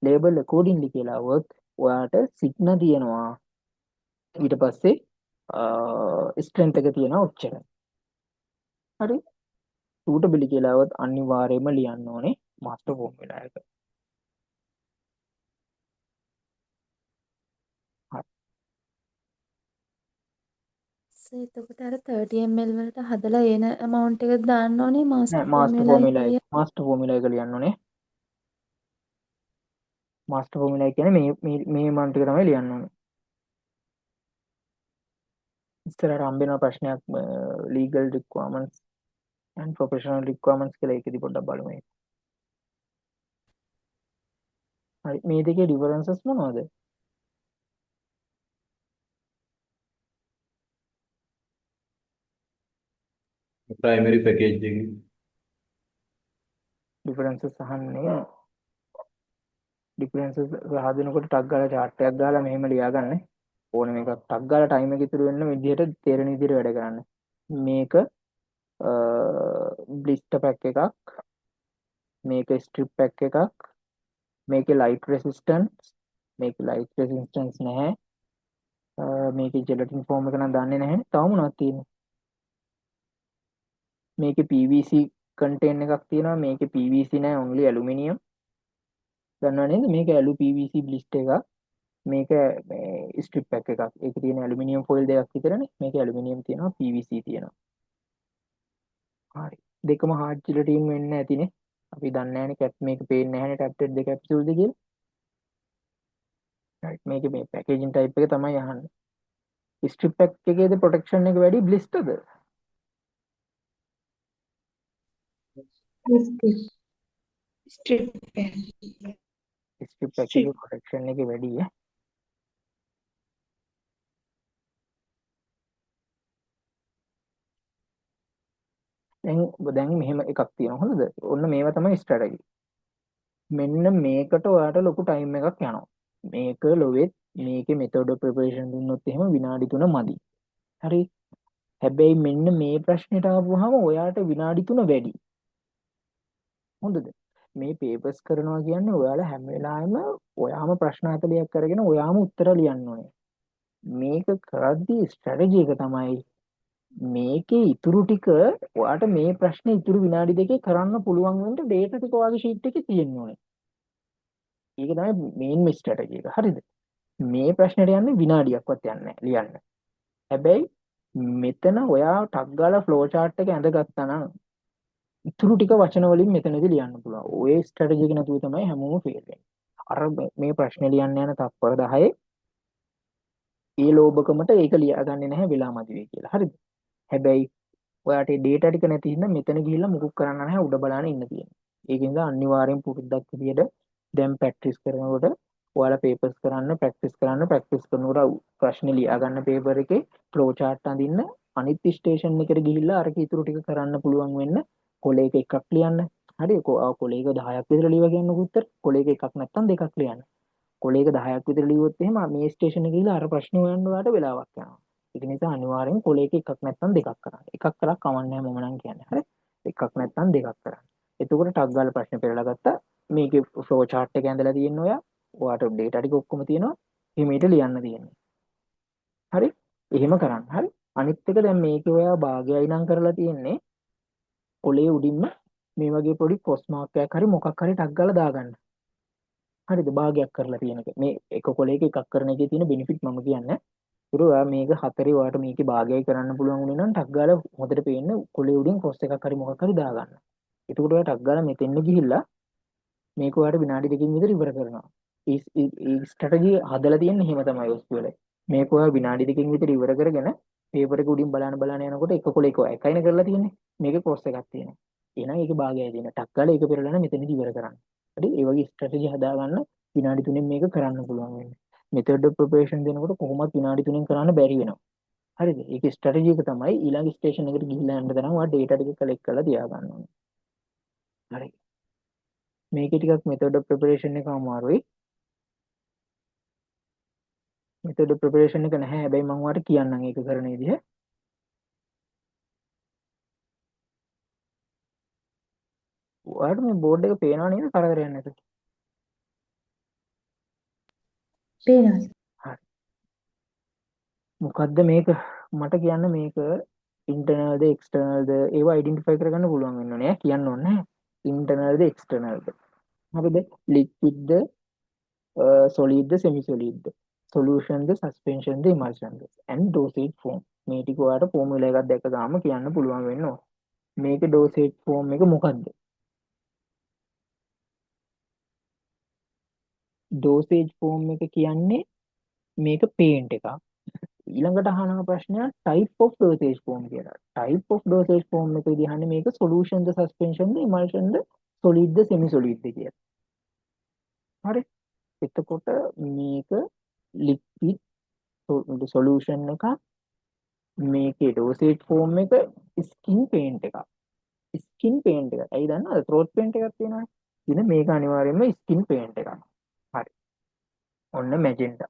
label accordingly කියලා આવොත් ඔයාට sigma තියෙනවා. ඊට පස්සේ strength එක තියෙනවා ඔච්චරයි. හරි? suitably කියලා આવොත් අනිවාර්යයෙන්ම ලියන්න ඕනේ master formula එක. එතකොට අර 30 ml වලට හදලා එන amount එක දාන්න ඕනේ නෑ master master formula එක ලියන්න ඕනේ. master formula එක කියන්නේ මේ amount එක තමයි ලියන්න ඕනේ. ඉස්සරහට හම්බෙන ප්‍රශ්නයක් legal requirements and professional requirements කියලා ඒකෙදි පොඩ්ඩක් බලමු ඒක. හරි මේ දෙකේ differences මොනවද? Primary packaging. differences අහන්නේ differences හදනකොට ටක් ගාලා chart එකක් ගාලා මෙහෙම ලියාගන්න. ඕනේ මේක ටක් ගාලා time එක ඉතුරු වෙන්න විදිහට තේරෙන විදිහට වැඩ කරන්න. මේක blister pack එකක්, මේක strip pack එකක්, මේකේ light resistance, මේකේ light resistance නැහැ. මේකේ gelatin form එක නම් දන්නේ නැහැ. තව මොනවද තියෙන්නේ? මේකේ PVC contain එකක් තියෙනවා. මේකේ PVC නැහැ, only aluminium. දන්නව නේද? මේක alu PVC blister එකක්. මේක මේ strip pack එකක්. ඒකේ තියෙන aluminium foil දෙකක් විතරනේ. මේකේ aluminium තියෙනවා, PVC තියෙනවා. හරි. දෙකම hard gelatin වෙන්න ඇතිනේ. අපි දන්නේ නැහැනේ කැප් මේක පේන්නේ නැහැනේ ටැප්ටඩ් දෙක capsule දෙක කියලා. right මේකේ මේ packaging type එක තමයි අහන්නේ. strip pack එකේද protection එක වැඩි blisterද? strip strip pack එකේ protection එක වැඩි ඈ. දැන් මෙහෙම එකක් තියෙනවා හොඳද? ඔන්න මේවා තමයි strategy. මෙන්න මේකට ඔයාට ලොකු time එකක් යනවා. මේක ලොවෙත් මේකේ method of preparation දුන්නොත් එහෙම විනාඩි 3 මදි. හරි. හැබැයි මෙන්න මේ ප්‍රශ්නෙට ආවම ඔයාට විනාඩි 3 වැඩි. හොඳද? මේ papers කරනවා කියන්නේ ඔයාලා හැම වෙලාවෙම ඔයාම ප්‍රශ්න 40ක් අරගෙන ඔයාම උත්තර ලියන්න ඕනේ. මේක කරද්දී strategy එක තමයි මේකේ ඉතුරු ටික ඔයාට මේ ප්‍රශ්නේ ඉතුරු විනාඩි දෙකේ කරන්න පුළුවන් වෙන්න ඩේටා ටික ඔයාගේ ෂීට් එකේ තියෙන්න ඕනේ. ඒක තමයි මේන් ස්ට්‍රැටජි එක. හරිද? මේ ප්‍රශ්නෙට යන්නේ විනාඩියක්වත් යන්නේ නැහැ ලියන්න. හැබැයි මෙතන ඔයා ටක් ගාලා ෆ්ලෝ chart එක ඇඳගත්තා නම් ඉතුරු ටික වචන වලින් මෙතනදී ලියන්න පුළුවන්. ඔය ස්ට්‍රැටජි එක නැතුව තමයි හැමෝම ෆේල් වෙන්නේ. අර මේ ප්‍රශ්නේ ලියන්න යන තත්පර 10 ඒ ලෝභකමට ඒක ලියාගන්නේ නැහැ වෙලා මදි වෙයි කියලා. හරිද? හැබැයි ඔයාට ඩේටා ටික නැති හින්දා මෙතන ගිහිල්ලා මුකුත් කරන්න නැහැ උඩ බලන්න ඉන්න තියෙනවා. ඒකින්ද අනිවාර්යෙන් පුරුද්දක් විදියට දැන් ප්‍රැක්ටිස් කරනකොට ඔයාලා පේපර්ස් කරන්න ප්‍රැක්ටිස් කරනකොට ප්‍රශ්න ලියා ගන්න පේපර් එකේ ෆ්ලෝ chart අඳින්න අනිත් ස්ටේෂන් එකට ගිහිල්ලා අරක ඉතුරු ටික කරන්න පුළුවන් වෙන්න කොලයක එකක් ලියන්න. හරි කොලයක 10ක් විතර ලියව ගන්නකො උත්තර කොලයක එකක් නැත්නම් දෙකක් ලියන්න. කොලයක 10ක් විතර ලියුවොත් එහෙම මේ ස්ටේෂන් එකේ ගිහිල්ලා අර ප්‍රශ්න හොයන්න ඔයාලට වෙලාවක් යනවා. ඒක නිසා අනිවාර්යෙන් කොලයක එකක් නැත්නම් දෙකක් කරන්න. එකක් කරලා කමන්නේ නැහැ මම නම් කියන්නේ. හරි? එකක් නැත්නම් දෙකක් කරන්න. එතකොට ටක් ගාලා ප්‍රශ්න පෙරලා ගත්තා. මේකේ ෆ්ලෝ chart එක ඇඳලා තියෙන ඔයා. ඔයාට data ටික ඔක්කොම තියෙනවා. හිමීට ලියන්න තියෙන්නේ. හරි? එහෙම කරන්න. හරි? අනිත් එක දැන් මේකේ ඔයා භාගයයි නම් කරලා තියෙන්නේ. කොලේ උඩින්ම මේ වගේ පොඩි ක්‍රොස් මාක් එකක් හරි මොකක් හරි ටක් ගාලා දාගන්න. හරිද? භාගයක් කරලා තියෙන එක. මේ එක කොලයක එකක් කරන එකේ තියෙන බෙනිෆිට් මම කියන්නේ. ඒක ඔයා මේක හතරේ ඔයාට මේකේ භාගයයි කරන්න පුළුවන් වුණේ නම් ටක් ගාලා හොඳට පේන්න කොලේ උඩින් ක්‍රොස් එකක් හරි මොකක් හරි දාගන්න. එතකොට ඔයා ටක් ගාලා මෙතෙන් ගිහිල්ලා මේක ඔයාට විනාඩි දෙකකින් විතර ඉවර කරනවා. ඒ ස්ට්‍රැටජි හදලා තියෙන්නේ එහෙම තමයි ඔස්කුවල. මේක ඔයා විනාඩි දෙකකින් විතර ඉවර කරගෙන පේපර් එක උඩින් බලන යනකොට එක කොලයක එකයින කරලා තියෙන්නේ. මේකේ ක්‍රොස් එකක් තියෙනවා. එහෙනම් ඒකේ භාගයයි තියෙන. ටක් ගාලා ඒක පෙරලන මෙතනදි ඉවර කරන්න. හරි? ඒ වගේ ස්ට්‍රැටජි හදාගන්න විනාඩි 3න් මේක කරන්න පුළුවන් වෙන්නේ. මෙතඩ් ඔෆ් ප්‍රොපරේෂන් දෙනකොට කොහොමත් විනාඩි 3න් කරන්න බැරි වෙනවා. හරිද? ඒකේ ස්ට්‍රැටජි එක තමයි ඊළඟ ස්ටේෂන් එකට ගිහිල්ලා යන්න තරම් ඔයා ඩේටා ටික කලෙක්ට් කරලා තියාගන්න ඕනේ. හරි. මේකේ ටිකක් මෙතඩ් ඔෆ් ප්‍රොපරේෂන් එක අමාරුයි. මෙතඩ් ඔෆ් ප්‍රොපරේෂන් එක නැහැ. හැබැයි මම ඔයාලට කියන්නම් ඒක කරන විදිහ. ඔයාලට මේ බෝඩ් එක පේනව නේද කරදරයක් නැතුව? පේනවා. හරි. මොකද්ද මේක මට කියන්න මේක ඉන්ටර්නල්ද එක්ස්ටර්නල්ද ඒව අයිඩෙන්ටිෆයි කරගන්න පුළුවන් වෙන්න ඕනේ කියන්න ඕනේ නැහැ. ඉන්ටර්නල්ද එක්ස්ටර්නල්ද හරිද? ලික්විඩ්ද සොලිඩ්ද සෙමි සොලිඩ්ද සොලියුෂන්ද සස්පෙන්ෂන්ද ඉමල්ෂන්ද and dosage form මේ ටික ඔයාලට ෆෝමියුලා එකක් දැක්ක ගාම කියන්න පුළුවන් වෙන්න ඕනේ. මේකේ dosage form එක මොකද්ද? dosage form එක කියන්නේ මේක paint එකක්. ඊළඟට අහන ප්‍රශ්නය type of dosage form කියලා. type of dosage form එක විදිහන්නේ මේක solution ද suspension ද emulsion ද solid ද semi solid ද කියලා. හරි. එතකොට මේක liquid solution එක මේකේ dosage form එක skin paint එකක්. skin paint එක. ඇයි දන්නවද? throat paint එකක් තියෙනවානේ. ඉතින් මේක අනිවාර්යයෙන්ම skin paint එකක්. හරි. ඔන්න magenta.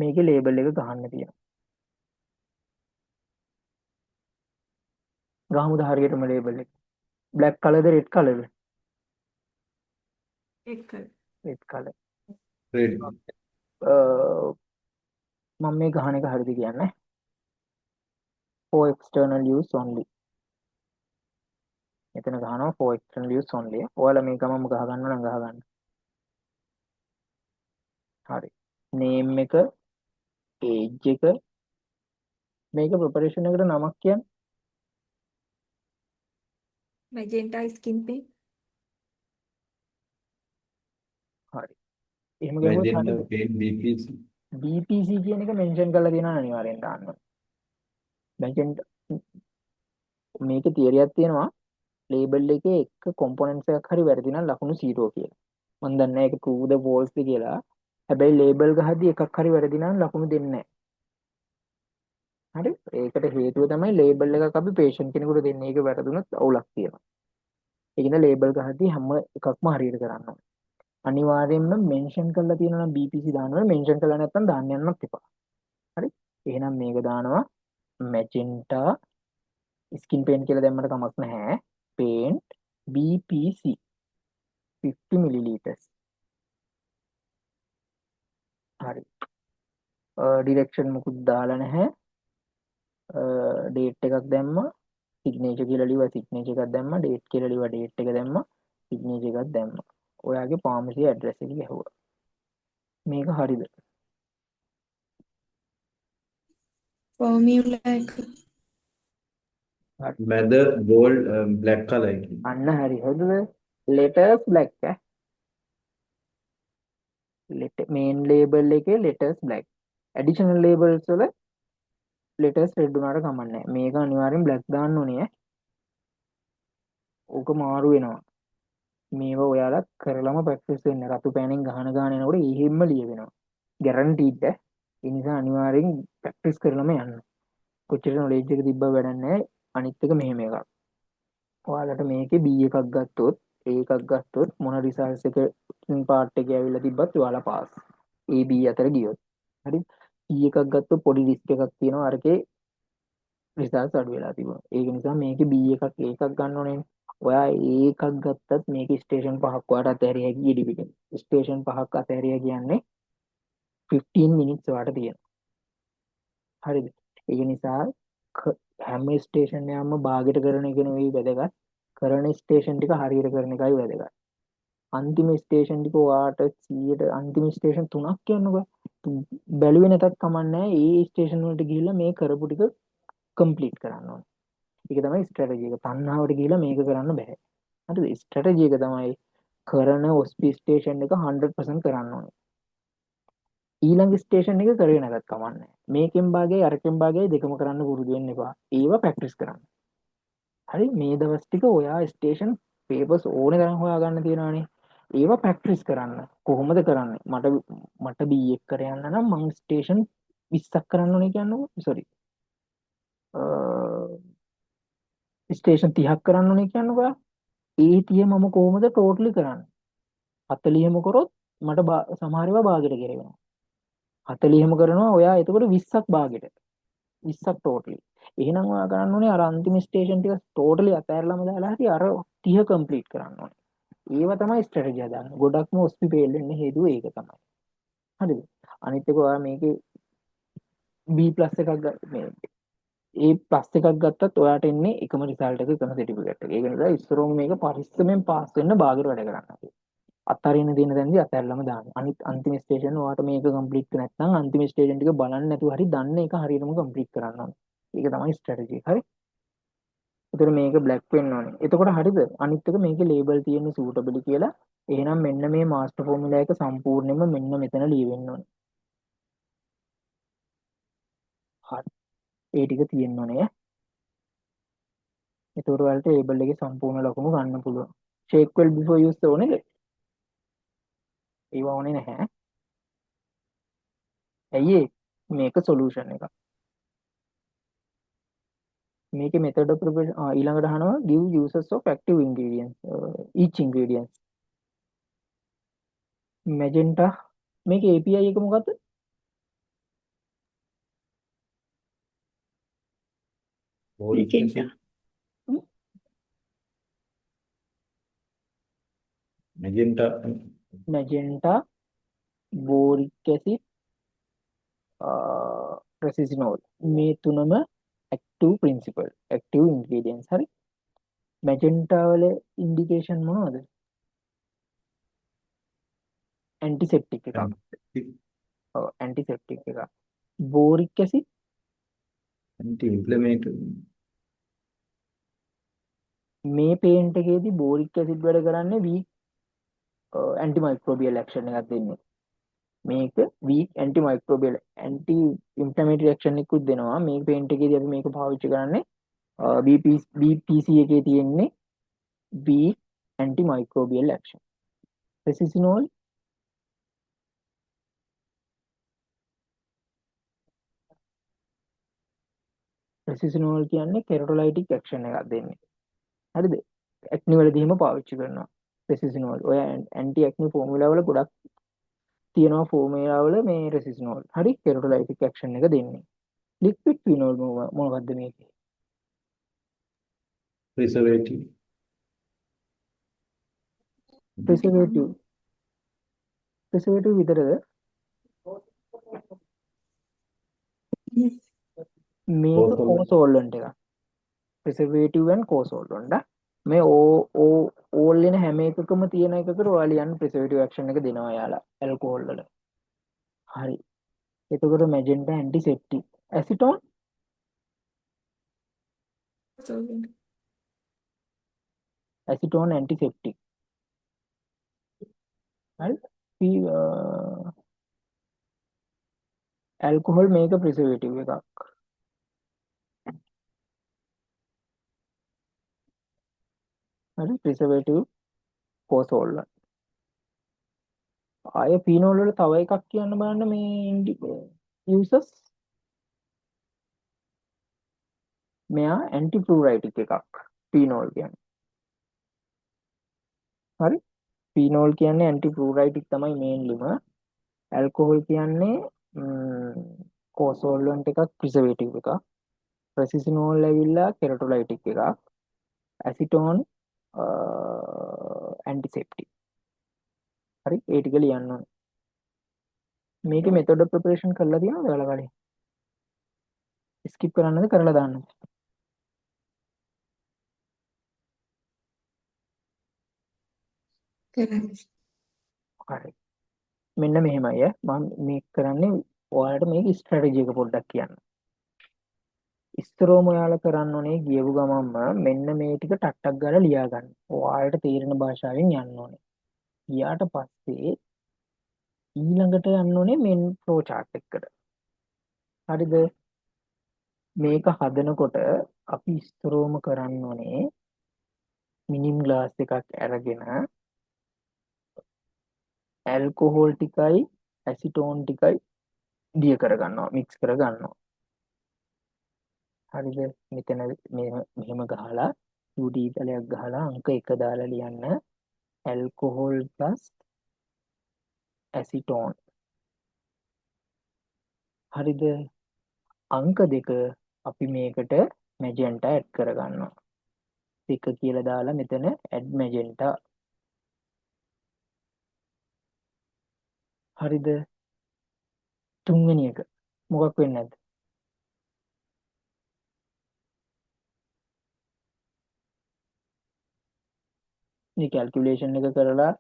මේකේ label එක ගහන්න තියෙනවා. ගහමුද හරියටම label එක? black color ද red color ද? එක red color. Red. මම මේ ගහන එක හරිද කියන්නේ? for external use only. මෙතන ගහනවා for external use only. ඔයාලා මේ ගමම ගහ ගන්න නම් ගහ ගන්න. හරි. name එක, age එක, මේක preparation එකට නමක් කියන්නේ. magenta skin paint හරි. එහෙම ගහුවොත් Magenta හරියද? paint BPC. BPC කියන එක මෙන්ෂන් කරලා තියෙනවා අනිවාර්යෙන් දාන්න. magenta මේකේ තියරියක් තියෙනවා. label එකේ එක components එකක් හරි වැරදි නම් ලකුණු 0 කියලා. මම දන්නේ නැහැ ඒක true ද false ද කියලා. හැබැයි label ගහද්දි එකක් හරි වැරදි නම් ලකුණු දෙන්නේ නැහැ. හරි? ඒකට හේතුව තමයි label එකක් අපි patient කෙනෙකුට දෙන්නේ. ඒක වැරදුනොත් අවුලක් තියෙනවා. ඒකින්ද label ගහද්දි හැම එකක්ම හරියට කරන්න ඕනේ. අනිවාර්යයෙන්ම මෙන්ෂන් කරලා තියෙනවා නම් BPC දාන්න ඕනේ. මෙන්ෂන් කරලා නැත්නම් දාන්න යන්නත් එපා. හරි? එහෙනම් මේක දානවා magenta skin paint කියලා දැම්මට කමක් නැහැ. paint BPC 50 milliliters. හරි. ඩිරෙක්ෂන් මුකුත් දාලා නැහැ. ඩේට් එකක් දැම්මා සිග්නේචර් කියලා ලිව්වා සිග්නේචර් එකක් දැම්මා ඩේට් කියලා ලිව්වා ඩේට් එක දැම්මා සිග්නේචර් එකක් දැම්මා ඔයාගේ ෆාමසි ඇඩ්‍රස් එක ගැහුවා මේක හරිද ෆෝමියුලා එක. මැද gold black color එකකින්. අන්න හරි හරිද letters black මේන් ලේබල් එකේ letters black additional labels වල letters red උනාට කමක් නැහැ මේක අනිවාර්යෙන් black දාන්න ඕනේ ඕක මාරු වෙනවා මේවා ඔයාලා කරලම ප්‍රැක්ටිස් වෙන්න රතු පෑනෙන් ගහන එනකොට එහෙම්ම ලියවෙනවා ගැරන්ටීඩ් ඒ නිසා අනිවාර්යෙන් ප්‍රැක්ටිස් කරලම යන්න කොච්චර නොලෙජ් එක තිබ්බ වැඩක් නැහැ අනිත් එක මෙහෙම එකක් ඔයාලට මේකේ B එකක් ගත්තොත් A එකක් ගත්තොත් මොන රිසල්ට්ස් එකකින් පාර්ට් එකේ ඇවිල්ලා තිබ්බත් ඔයාලා පාස් A B අතර ගියොත් හරි C එකක් ගත්තොත් පොඩි රිස්ක් එකක් තියෙනවා අරකේ රිසල්ට්ස් අඩු වෙලා තිබුණා ඒක නිසා මේකේ B එකක් A එකක් ගන්න ඕනේ ඔයා A එකක් ගත්තත් මේකේ ස්ටේෂන් 5ක් ඔයාලට අතහැරිය හැකි ඉඩි පිටින් ස්ටේෂන් 5ක් අතහැරිය කියන්නේ 15 මිනිත්ස් ඔයාලට තියෙනවා හරිද ඒක නිසා හැම ස්ටේෂන් එකක්ම භාගයට කරන එක නෙවෙයි වැදගත් කරන ස්ටේෂන් ටික හරියට කරන එකයි වැදගත් අන්තිම ස්ටේෂන් ටික ඔයාට 100ට අන්තිම ස්ටේෂන් 3ක් කියන්නකෝ බැලුවේ නැතත් කමන්නේ ඒ ස්ටේෂන් වලට ගිහිල්ලා මේ කරපු ටික කම්ප්ලීට් කරන්න ඕනේ ඒක තමයි ස්ට්‍රැටජි එක තණ්හාවට ගිහිල්ලා මේක කරන්න බෑ හරිද ස්ට්‍රැටජි එක තමයි කරන ඔස්පි ස්ටේෂන් එක 100% කරන්න ඕනේ ඊළඟ ස්ටේෂන් එක කරේ නැගත් කමන්නේ මේකෙන් භාගයයි අරකෙන් භාගයයි දෙකම කරන්න පුරුදු වෙන්න එපා ඒවා ප්‍රැක්ටිස් කරන්න හරි මේ දවස් ටික ඔයා ස්ටේෂන් පේපර්ස් ඕනේ තරම් හොයාගන්න තියෙනවානේ ඒවා ප්‍රැක්ටිස් කරන්න කොහොමද කරන්නේ මට B1 කර යන්න නම් මං ස්ටේෂන් 20ක් කරන්න ඕනේ කියන්නකෝ සෝරි ස්ටේෂන් 30ක් කරන්න ඕනේ කියන්නකෝ ඒ 30 මම කොහොමද ටෝටලි කරන්නේ 40ම කරොත් මට සමහර ඒවා භාගයට ගෙරෙනවා 40ම කරනවා ඔයා එතකොට 20ක් භාගයට 20ක් ටෝටලි එහෙනම් ඔයා කරන්න ඕනේ අර අන්තිම ස්ටේෂන් ටික ටෝටලි අතහැරලාම දාලා හරි අර 30 කම්ප්ලීට් කරන්න ඕනේ ඒව තමයි ස්ට්‍රැටජි හදාගන්න ගොඩක්ම ඔස්පි ෆේල් වෙන්න හේතුව ඒක තමයි හරිද අනිත් එක ඔයා මේකේ B+ එකක් මේ A+ එකක් ගත්තත් ඔයාට එන්නේ එකම රිසල්ට් එක එකම සර්ටිෆිකේට් එක ඒක නිසා ඉස්සරෝම මේක පරිස්සමෙන් පාස් වෙන්න භාගයට වැඩ කරන්න අතරින් දින දැන්දි අතහැරලාම දාන්න අනිත් අන්තිම ස්ටේෂන් ඔයාට මේක කම්ප්ලීට් නැත්නම් අන්තිම ස්ටේෂන් ටික බලන්න නැතුව හරි දන්න එක හරියටම කම්ප්ලීට් කරන්න ඕනේ ඒක තමයි ස්ට්‍රැටජි හරි එතකොට මේක බ්ලැක් වෙන්න ඕනේ එතකොට හරිද අනිත් එක මේකේ ලේබල් තියෙන්නේ සූටබිලි කියලා එහෙනම් මෙන්න මේ මාස්ටර් ෆෝමියුලා එක සම්පූර්ණයෙන්ම මෙන්න මෙතන ලියවෙන්න ඕනේ හරි ඒ ටික තියෙන්න ඕනේ එතකොට ඔයාලට ලේබල් එකේ සම්පූර්ණ ලකුණු ගන්න පුළුවන් shake well before use ඕනේද ඒව ඕනේ නැහැ ඇයි මේක සොලියුෂන් එක මේකේ method of preparation ඊළඟට අහනවා give uses of active ingredients each ingredients magenta මේකේ API එක මොකද්ද Boric acid. magenta boric acid resinol මේ තුනම active principle active ingredients හරි magenta වල indication මොනවද antiseptic එකක් ඔව් antiseptic එකක් boric acid Anti-inflammatory. මේ පේන්ට් එකේදී boric acid වැඩ කරන්නේ weak antimicrobial action එකක් දෙන්නේ මේක weak antimicrobial anti inflammatory action එකකුත් දෙනවා මේ පේන්ට් එකේදී අපි මේක පාවිච්චි කරන්නේ BPC එකේ තියෙන්නේ weak antimicrobial action resinol resinol කියන්නේ keratolytic action එකක් දෙන්නේ හරිද acne වලදී එහෙම පාවිච්චි කරනවා resinol ඔය anti acne formula වල ගොඩක් තියෙනවා ෆෝමියුලා වල මේ resinol හරි keratolytic action එක දෙන්නේ liquid phenol මොනවද මේකේ Preservative. preservative විතරද මේක Co-solvent. කෝ-සෝල්වන්ට් එකක්. ප්‍රිසර්වේටිව් and කෝ-සෝල්වන්ට්. මේ ඕල් වෙන හැම එකකම තියෙන එකකට ඔයාලා ලියන්න ප්‍රිසර්වේටිව් ඇක්ෂන් එක දෙනවා යාලා ඇල්කොහොල් වල. හරි. එතකොට මැජෙන්ටා ඇන්ටිසෙප්ටික්. ඇසිටෝන් solvent. ඇසිටෝන් ඇන්ටිසෙප්ටික්. හරි. ඇල්කොහොල් මේක ප්‍රිසර්වේටිව් එකක්. හරි. ප්‍රිසර්වේටිව් කෝ-සෝල්වන්ට්. ආය ෆීනෝල් වල තව එකක් කියන්න බලන්න මේ යූසස්. මෙයා ඇන්ටිෆ්ලූරයිටික් එකක් ෆීනෝල් කියන්නේ. හරි. ෆීනෝල් කියන්නේ ඇන්ටිෆ්ලූරයිටික් තමයි මේන්ලිම. ඇල්කොහොල් කියන්නේ කෝ-සෝල්වන්ට් එකක් ප්‍රිසර්වේටිව් එකක්. ප්‍රෙසිසිනෝල් ඇවිල්ලා කෙරටොලයිටික් එකක්. ඇසිටෝන් ඇන්ටිසෙප්ටික්. හරි. ඒ ටික ලියන්න ඕනේ. මේකේ මෙතඩ් ඔෆ් ප්‍රෙපරේෂන් කරලා තියෙනවද ඔයාලා කලින්? ස්කිප් කරන්නද කරලා දාන්නද? කරන්න. හරි. මෙන්න මෙහෙමයි මම මේක කරන්නේ ඔයාලට මේක ස්ට්‍රැටජි එක පොඩ්ඩක් කියන්න. ඉස්තරෝම ඔයාලා කරන්න ඕනේ ගියපු ගමන්ම මෙන්න මේ ටික ටක් ටක් ගාලා ලියා ගන්න. ඔයාලට තේරෙන භාෂාවෙන් යන්න ඕනේ. ගියාට පස්සේ ඊළඟට යන්න ඕනේ මෙන් ෆ්ලෝ chart එකකට. හරිද? මේක හදනකොට අපි ඉස්තරෝම කරන්න ඕනේ මිනිම් ග්ලාස් එකක් අරගෙන ඇල්කොහොල් ටිකයි ඇසිටෝන් ටිකයි දිය කරගන්නවා මික්ස් කරගන්නවා. හරිද? මෙතන මෙහෙම ගහලා 2D තලයක් ගහලා අංක 1 දාලා ලියන්න ඇල්කොහොල් ප්ලස් ඇසිටෝන්. හරිද? අංක 2 අපි මේකට මැජෙන්ටා ඇඩ් කරගන්නවා. 1 කියලා දාලා මෙතන ඇඩ් මැජෙන්ටා. හරිද? තුන්වෙනි එක මොකක් වෙන්නේ නැද්ද? මේ කැල්කියුලේෂන් එක කරලා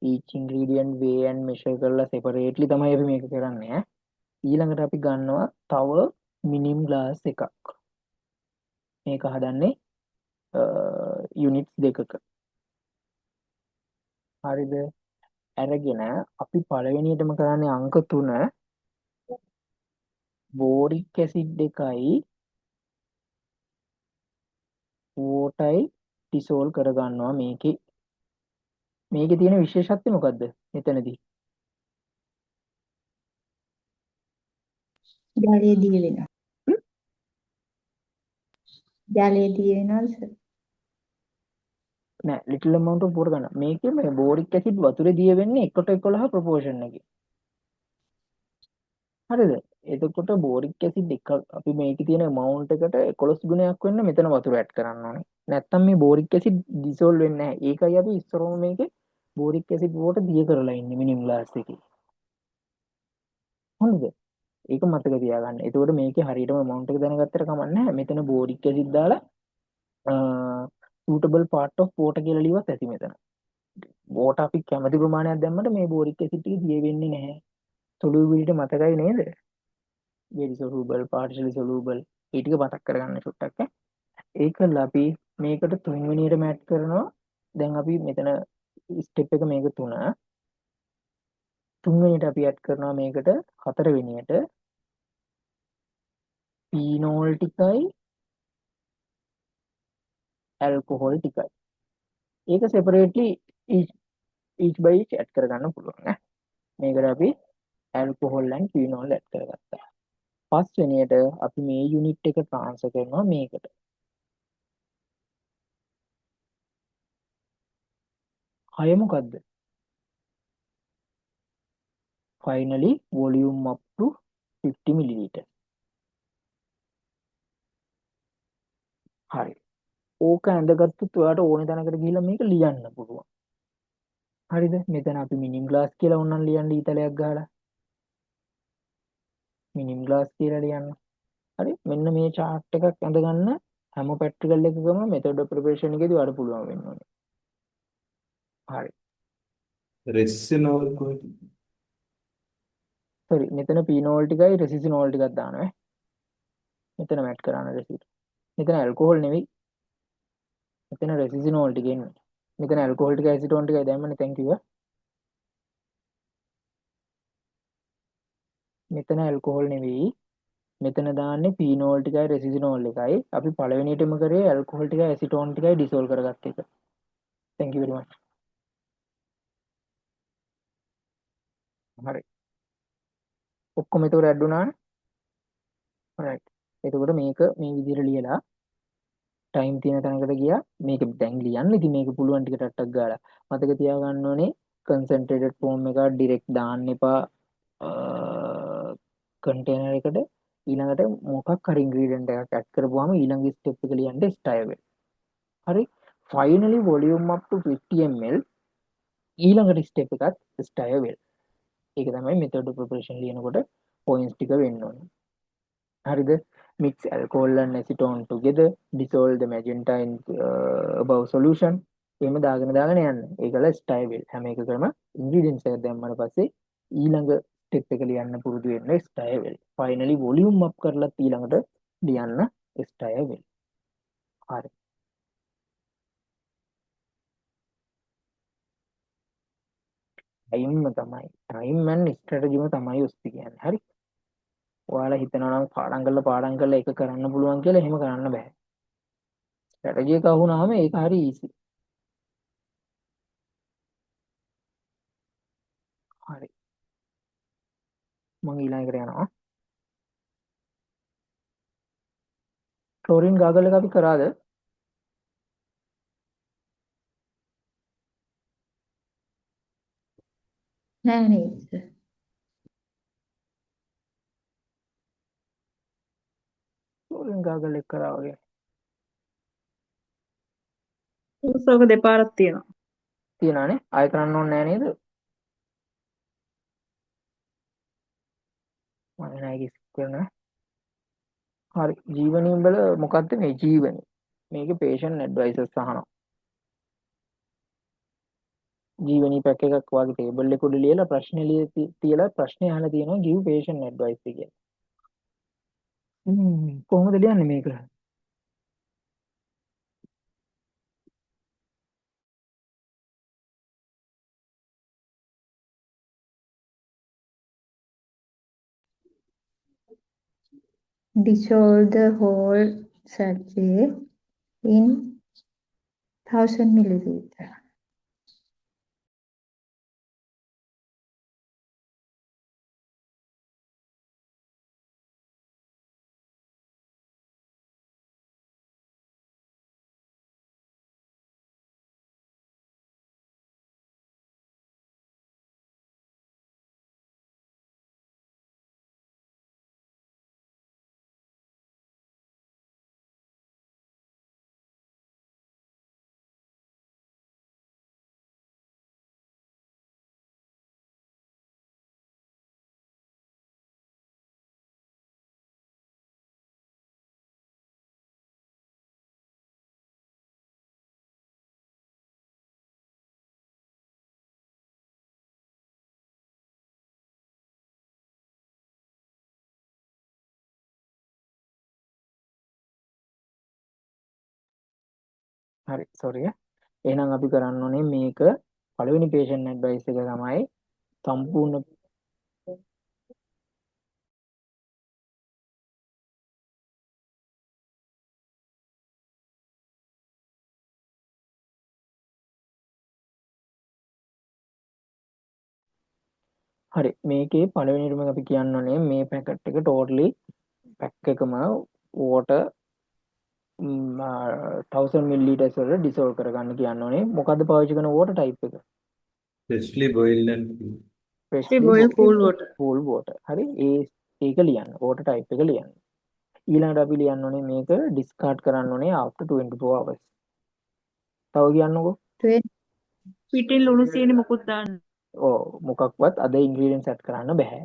each ingredient weigh and measure කරලා separately තමයි අපි මේක කරන්නේ ඈ. ඊළඟට අපි ගන්නවා තව මිනිම් ග්ලාස් එකක්. මේක හදන්නේ යුනිට්ස් දෙකක. හරිද? අරගෙන අපි පළවෙනියටම කරන්නේ අංක 3 බෝරික් ඇසිඩ් එකයි වෝටයි ඩිසෝල් කරගන්නවා මේකේ. මේකේ තියෙන විශේෂත්වය මොකද්ද? මෙතනදී ජලයේ දිය වෙනවා. ජලයේ දිය වෙනවද සර්? නෑ ලිටල් amount of water ගන්න. මේකේ මේ බෝරික් ඇසිඩ් වතුරේ දිය වෙන්නේ 1:11 ප්‍රොපෝර්ෂන් එකේ. හරිද? එතකොට බෝරික් ඇසිඩ් එක අපි මේකේ තියෙන amount එකට 11 ගුණයක් වෙන්න මෙතන වතුර ඇඩ් කරන්න ඕනේ. නැත්තම් මේ බෝරික් ඇසිඩ් ඩිසෝල්ව් වෙන්නේ නැහැ. ඒකයි අපි ඉස්සරෝම මේකේ බෝරික් ඇසිඩ් වෝට දිය කරලා ඉන්නේ මිනිම් ග්ලාස් එකේ. හරිද? ඒක මතක තියාගන්න. එතකොට මේකේ හරියටම amount එක දැනගත්තට කමක් නැහැ. මෙතන බෝරික් ඇසිඩ් දාලා suitable part of water කියලා ලියුවත් ඇති මෙතන. water අපි කැමති ප්‍රමාණයක් දැම්මට මේ බෝරික් ඇසිඩ් ටික දිය වෙන්නේ නැහැ. solubility මතකයි නේද? very soluble partially soluble ඒ ටික මතක් කරගන්න චුට්ටක් ඈ. ඒකලා අපි මේකට තුන්වෙනියට මැට් කරනවා. දැන් අපි මෙතන ස්ටෙප් එක මේක 3. තුන්වෙනියට අපි ඇඩ් කරනවා මේකට හතරවෙනියට ෆීනෝල් ටිකයි ඇල්කොහොල් ටිකයි. ඒක separately each by each add කරගන්න පුළුවන් ඈ. මේකට අපි ඇල්කොහොල් and ෆීනෝල් ඇඩ් කරගත්තා. පස්වෙනියට අපි මේ යුනිට් එක ට්‍රාන්ස්ෆර් කරනවා මේකට. හය මොකද්ද? finally volume up to 50 milliliter. හරි. ඕක ඇඳගත්තොත් ඔයාලට ඕනේ තැනකට ගිහිල්ලා මේක ලියන්න පුළුවන්. හරිද? මෙතන අපි මිනිම් ග්ලාස් කියලා ඕනනම් ලියන්න ඊතලයක් ගහලා. මිනිම් ග්ලාස් කියලා ලියන්න. හරි මෙන්න මේ chart එකක් අඳගන්න හැම practical එකකම method of preparation එකේදී ඔයාලට පුළුවන් වෙන්න ඕනේ. හරි. Resinol quality. sorry මෙතන phenol ටිකයි resinol ටිකක් දානවා. මෙතන මැට් කරන්න resin. මෙතන alcohol නෙවෙයි. මෙතන resinol ටික එන්නේ. මෙතන alcohol ටික acetone ටිකයි දැම්මනේ thank you. මෙතන alcohol නෙවෙයි. මෙතන දාන්නේ phenol ටිකයි resinol එකයි. අපි පළවෙනියටම කරේ alcohol ටිකයි acetone ටිකයි dissolve කරගත්ත එක. thank you very much. හරි. ඔක්කොම එතකොට ඇඩ් වුණානේ. right. එතකොට මේක මේ විදිහට ලියලා ටයිම් තියෙන තැනකට ගියා. මේක දැන් ලියන්න. ඉතින් මේක පුළුවන් ටික ටට්ටක් ගාලා. මතක තියාගන්න ඕනේ concentrated form එක direct දාන්න එපා container එකට. ඊළඟට මොකක් හරි ingredient එකක් add කරපුවාම ඊළඟ step එක ලියන්න style වෙයි. හරි. finally volume up to 50 ml ඊළඟට step එකත් style වෙයි. ඒක තමයි method of preparation ලියනකොට points ටික වෙන්න ඕනේ. හරිද? mix alcohol and acetone together, dissolve the magenta in above solution. එහෙම දාගෙන යන්න. ඒකල style වෙල්. හැම එකකම ingredients එක දැම්මම පස්සේ ඊළඟ step එක ලියන්න පුරුදු වෙන්න style වෙල්. finally volume up කරලා ඊළඟට ලියන්න style වෙල්. හරි. time and strategy තමයි ඔස්ති කියන්නේ. හරි. ඔයාලා හිතනවා නම් පාඩම් කරලා ඒක කරන්න පුළුවන් කියලා එහෙම කරන්න බෑ. ස්ට්‍රැටජි එක අහුනහම ඒක හරි ඊසි. හරි. මම ඊළඟට යනවා. ක්ලෝරින් ගාගල් එක අපි කරාද? නෑ නේද? ක්ලෝරින් ගාගල් එක කරා වගේ. උසක දෙපාරක් තියෙනවා. තියනනේ. ආයෙ කරන්න ඕනේ නෑ නේද? මම නෑ කිස් කරන. හරි. ජීවනීන් වල මොකද්ද මේ ජීවනී? මේකේ patient advices අහනවා. ජීවනී පැක් එකක් වගේ ටේබල් එක උඩ ලියලා ප්‍රශ්න තියලා ප්‍රශ්නේ අහලා තියෙනවා give patient advice කියලා. කොහොමද ලියන්නේ මේක? Dissolve the whole sachet in 1000 milliliter. හරි sorry. එහෙනම් අපි කරන්න ඕනේ මේක පළවෙනි patient advice එක තමයි සම්පූර්ණ හරි මේකේ පළවෙනිටම අපි කියන්න ඕනේ මේ පැකට් එක totally පැක් එකම water 1000 ml වල dissolve කරගන්න කියන්න ඕනේ. මොකද්ද පාවිච්චි කරන water type එක? Freshly boiled and cool. Freshly boiled cool water. cool water. හරි ඒක ලියන්න. water type එක ලියන්න. ඊළඟට අපි ලියන්න ඕනේ මේක discard කරන්න ඕනේ after 24 hours. තව කියන්නකෝ. පිටින් ලුණු සීනි මොකුත් දාන්න. මොකක්වත් අද ingredients add කරන්න බෑ.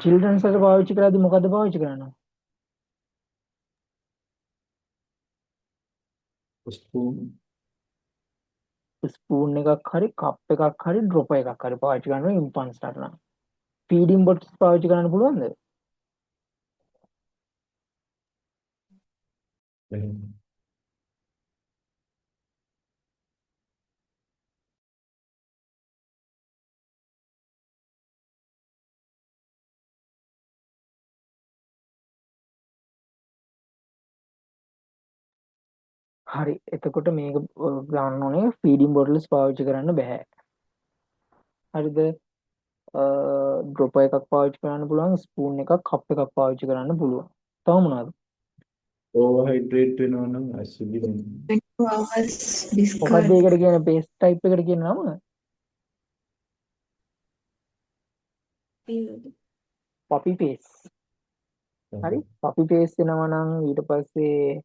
චිල්ඩ්‍රන්ස් වලට පාවිච්චි කරද්දි මොකද්ද පාවිච්චි කරන්නේ? spoon, ස්පූන් එකක් හරි කප් එකක් හරි ඩ්‍රොප් එකක් හරි පාවිච්චි කරනවා ඉන්ෆන්ට්ස්ලාට නම්. ෆීඩින් බොට්ස් පාවිච්චි කරන්න පුළුවන්ද? then හරි. එතකොට මේක ගන්න ඕනේ ෆීඩින් බොටල්ස් පාවිච්චි කරන්න බෑ. හරිද? ඩ්‍රොප් එකක් පාවිච්චි කරන්න පුළුවන්, ස්පූන් එකක්, කප් එකක් පාවිච්චි කරන්න පුළුවන්. තව මොනවද? overhydrate වෙනවා නම් actually වෙන්නේ. 24 hours මොකක්ද discard. ඒකට කියන පේස්ට් ටයිප් එකට කියන නම? Period. පපි පේස්. හරි. පපි පේස් වෙනවා නම් ඊට පස්සේ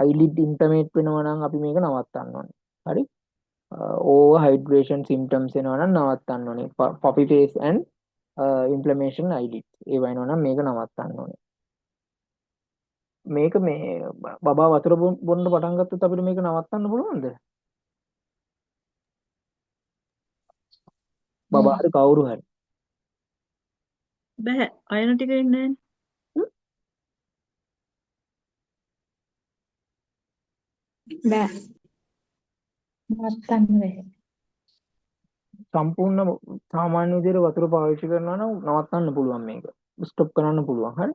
අයිලිඩ් ඉන්ටර්මේට් වෙනවා නම් අපි මේක නවත්තන්න ඕනේ. හරි. ඕවර් හයිඩ්‍රේෂන් සිම්ප්ටම්ස් එනවා නම් නවත්තන්න ඕනේ. පපි පේස් ඇන්ඩ් ඉන්ෆ්ලමේෂන් අයිලිඩ් ඒ වෙනවා නම් මේක නවත්තන්න ඕනේ. මේක මේ බබා වතුර බොන්න පටන් ගත්තොත් අපිට මේක නවත්තන්න පුළුවන්ද? බබා හරි කවුරු හරි. බෑ. අයන ටික එන්නේ නැහැ. බෑ. නවත්තන්න බැහැ. සම්පූර්ණ සාමාන්‍ය විදිහට වතුර පාවිච්චි කරනවා නම් නවත්තන්න පුළුවන් මේක. ස්ටොප් කරන්න පුළුවන්. හරි.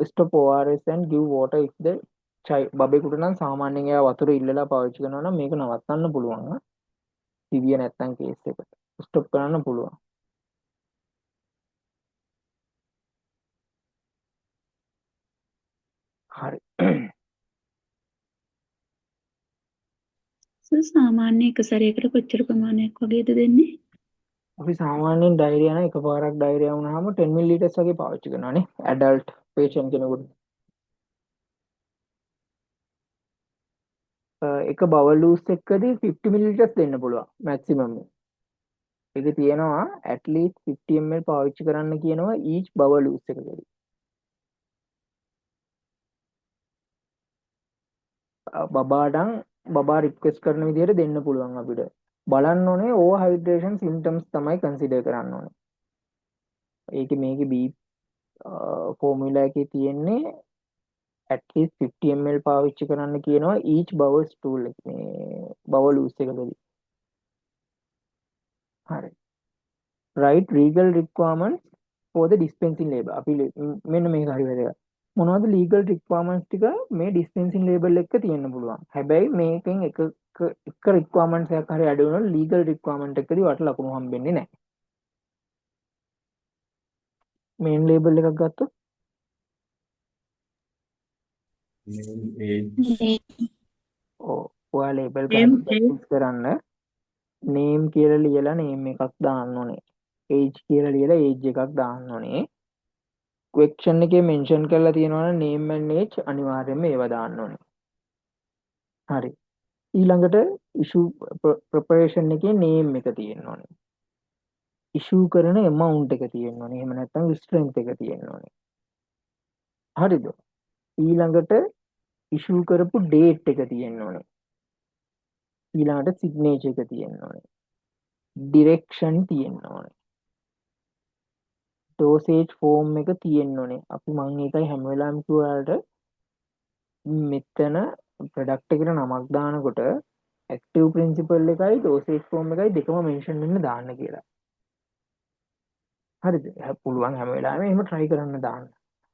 stop ORS and give water if the child බබෙකුට නම් සාමාන්‍යයෙන් එයා වතුර ඉල්ලලා පාවිච්චි කරනවා නම් මේක නවත්තන්න පුළුවන්. සිවිය නැත්තම් කේස් එකට ස්ටොප් කරන්න පුළුවන්. හරි. සාමාන්‍ය එක සැරයකට කොච්චර ප්‍රමාණයක් වගේද දෙන්නේ? අපි සාමාන්‍යයෙන් ඩයරියා නම් එකපාරක් ඩයරියා වුණාම 10 ml වගේ පාවිච්චි කරනවානේ ඇඩල්ට් patient කෙනෙකුට. එක බවල් ලූස් එකකදී 50 ml දෙන්න පුළුවන් මැක්සිමම්. ඒක තියෙනවා at least 50 ml පාවිච්චි කරන්න කියනවා each බවල් ලූස් එකකදී. බබා රික්වෙස්ට් කරන විදිහට දෙන්න පුළුවන් අපිට. බලන්න ඕනේ ඕවර් හයිඩ්‍රේෂන් සිම්ප්ටම්ස් තමයි කන්සිඩර් කරන්න ඕනේ. මේකේ B ෆෝමියුලා එකේ තියෙන්නේ at least 50 ml පාවිච්චි කරන්න කියනවා each bowel stool එක මේ bowel loose එකකදී. හරි. right legal requirements for the dispensing label. අපි මෙන්න මේක හරි වැදගත්. මොනවද legal requirements ටික මේ dispensing label එක තියෙන්න පුළුවන්. හැබැයි මේකෙන් එක requirements එකක් හරි අඩු වෙනවා legal requirement එකකදී වට ලකුණු හම්බෙන්නේ නැහැ. main label එකක් ගත්තොත් name, age, ඔයා label name කරන්න name කියලා ලියලා name එකක් දාන්න ඕනේ. age කියලා ලියලා age එකක් දාන්න ඕනේ. question එකේ mention කරලා තියෙනවා නම් name and age අනිවාර්යයෙන්ම ඒව දාන්න ඕනේ. හරි. ඊළඟට issue preparation එකේ name එක තියෙන්න ඕනේ. issue කරන amount එක තියෙන්න ඕනේ. එහෙම නැත්නම් strength එක තියෙන්න ඕනේ. හරිද? ඊළඟට issue කරපු date එක තියෙන්න ඕනේ. ඊළඟට signature එක තියෙන්න ඕනේ. direction තියෙන්න ඕනේ. dosage form එක තියෙන්න ඕනේ. අපි මම ඒකයි හැම වෙලාවෙම කිව්වාට මෙතන product එකට නමක් දානකොට active principle එකයි dosage form එකයි දෙකම mention වෙන්න දාන්න කියලා. හරිද? පුළුවන් හැම වෙලාවෙම එහෙම try කරන්න දාන්න.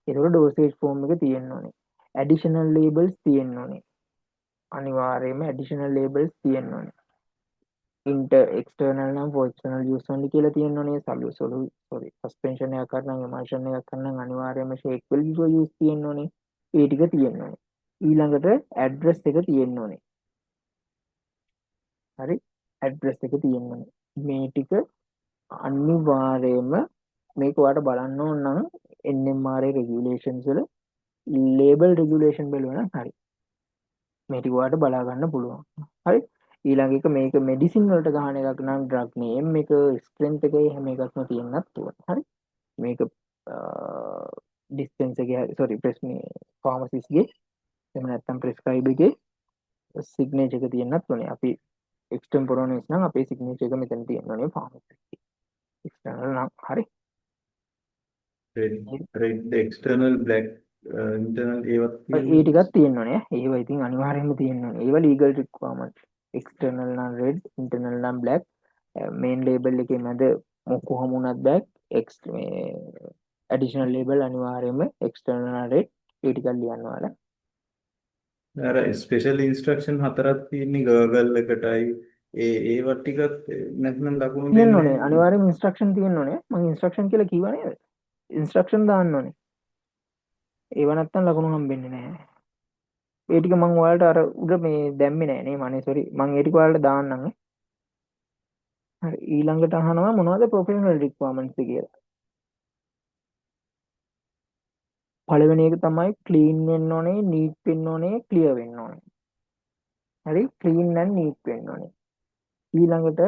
ඒකට dosage form එක තියෙන්න ඕනේ. additional labels තියෙන්න ඕනේ. අනිවාර්යයෙන්ම additional labels තියෙන්න ඕනේ. external නම් for external use only කියලා තියෙන්න ඕනේ. suspension එකක් කරනම් emulsion එකක් කරනම් අනිවාර්යයෙන්ම shake well use තියෙන්න ඕනේ. ඒ ටික තියෙන්න ඕනේ. ඊළඟට address එක තියෙන්න ඕනේ. හරි? address එක තියෙන්න ඕනේ. මේ ටික අනිවාර්යයෙන්ම මේක ඔයාලට බලන්න ඕන නම් NMRA regulations වල label regulation බලුවා නම් හරි. මේ ටික ඔයාලට බලා ගන්න පුළුවන්. හරි? ඊළඟ එක මේක මෙඩිසින් වලට ගහන එකක් නම් ඩ්‍රග් නේම් එක ස්ට්‍රෙන්ත් එකේ හැම එකක්ම තියෙන්නත් ඕනේ. හරි. මේක ඩිස්පෙන්සර් එකේ සෝරි ප්‍රෙස් මේ ෆාමසිස්ට්ගේ එහෙම නැත්නම් ප්‍රෙස්ක්‍රයිබ් එකේ සිග්නේචර් එක තියෙන්නත් ඕනේ. අපි එක්ස්ටෙම්පොරෝනිස් නම් අපේ සිග්නේචර් එක මෙතන තියෙන්න ඕනේ ෆාමසිස්ට්. එක්ස්ටර්නල් නම් හරි. red external black internal ඒවත් ඒ ටිකක් තියෙන්න ඕනේ. ඒව ඉතින් අනිවාර්යයෙන්ම තියෙන්න ඕනේ. ඒව ලීගල් රික්වයර්මන්ට්. එක්ස්ටර්නල් නම් රෙඩ්, ඉන්ටර්නල් නම් බ්ලැක්. මේන් ලේබල් එකේ මැද කොහොම වුණත් බ්ලැක්. මේ ඇඩිෂනල් ලේබල් අනිවාර්යයෙන්ම එක්ස්ටර්නල් නම් රෙඩ්. ඒ ටිකක් ලියන්න ඕනේ. අර ස්පෙෂල් ඉන්ස්ට්‍රක්ෂන් හතරක් තියෙන්නේ ගර්ගල් එකටයි ඒවත් ටිකක් නැත්නම් ලකුණු තියෙන්න දෙන්නේ ඕනේ. අනිවාර්යයෙන්ම ඉන්ස්ට්‍රක්ෂන් තියෙන්න ඕනේ. මම ඉන්ස්ට්‍රක්ෂන් කියලා කිව්වා නේද? ඉන්ස්ට්‍රක්ෂන් දාන්න ඕනේ. ඒව නැත්තම් ලකුණු හම්බෙන්නේ නැහැ. ඒ ටික මම ඔයාලට අර උඩ මේ දැම්මේ නැහැ නේ මනේ සෝරි. මම ඒ ටික ඔයාලට දාන්නම්. හරි. ඊළඟට අහනවා මොනවද ප්‍රොෆෙෂනල් රික්වයර්මන්ට්ස් කියලා. පළවෙනි එක තමයි ක්ලීන් වෙන්න ඕනේ, නීට් වෙන්න ඕනේ, ක්ලියර් වෙන්න ඕනේ. හරි. ක්ලීන් and නීට් වෙන්න ඕනේ. ඊළඟට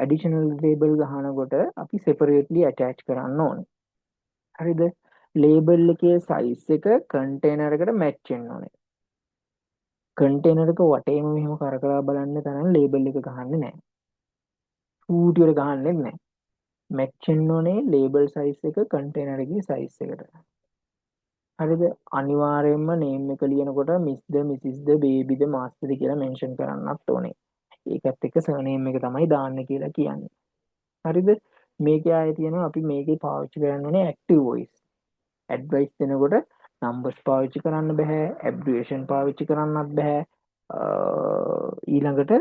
ඇඩිෂනල් ලේබල් ගහනකොට අපි සෙපරේට්ලි ඇටච් කරන්න ඕනේ. හරිද? ලේබල් එකේ සයිස් එක කන්ටේනර් එකට මැච් වෙන්න ඕනේ. කන්ටේනර් එක වටේම මෙහෙම කරකලා බලන්න තරම් ලේබල් එක ගහන්නේ නැහැ. ඌටි වල ගහන්නේ නැහැ. මැච් වෙන්න ඕනේ ලේබල් සයිස් එක කන්ටේනර් එකේ සයිස් එකට. හරිද? අනිවාර්යයෙන්ම නේම් එක ලියනකොට මිස්ද මිසිස්ද බේබිද මාස්ටර්ද කියලා මෙන්ෂන් කරන්නත් ඕනේ. ඒකත් එක්ක සර්නේම් එක තමයි දාන්න කියලා කියන්නේ. හරිද? මේකේ ආයේ තියෙනවා අපි මේකේ පාවිච්චි කරන්න ඕනේ ඇක්ටිව් වොයිස්. ඇඩ්වයිස් දෙනකොට නම්බර්ස් පාවිච්චි කරන්න බෑ, ඇබ්‍රිවියේෂන් පාවිච්චි කරන්නත් බෑ. ඊළඟට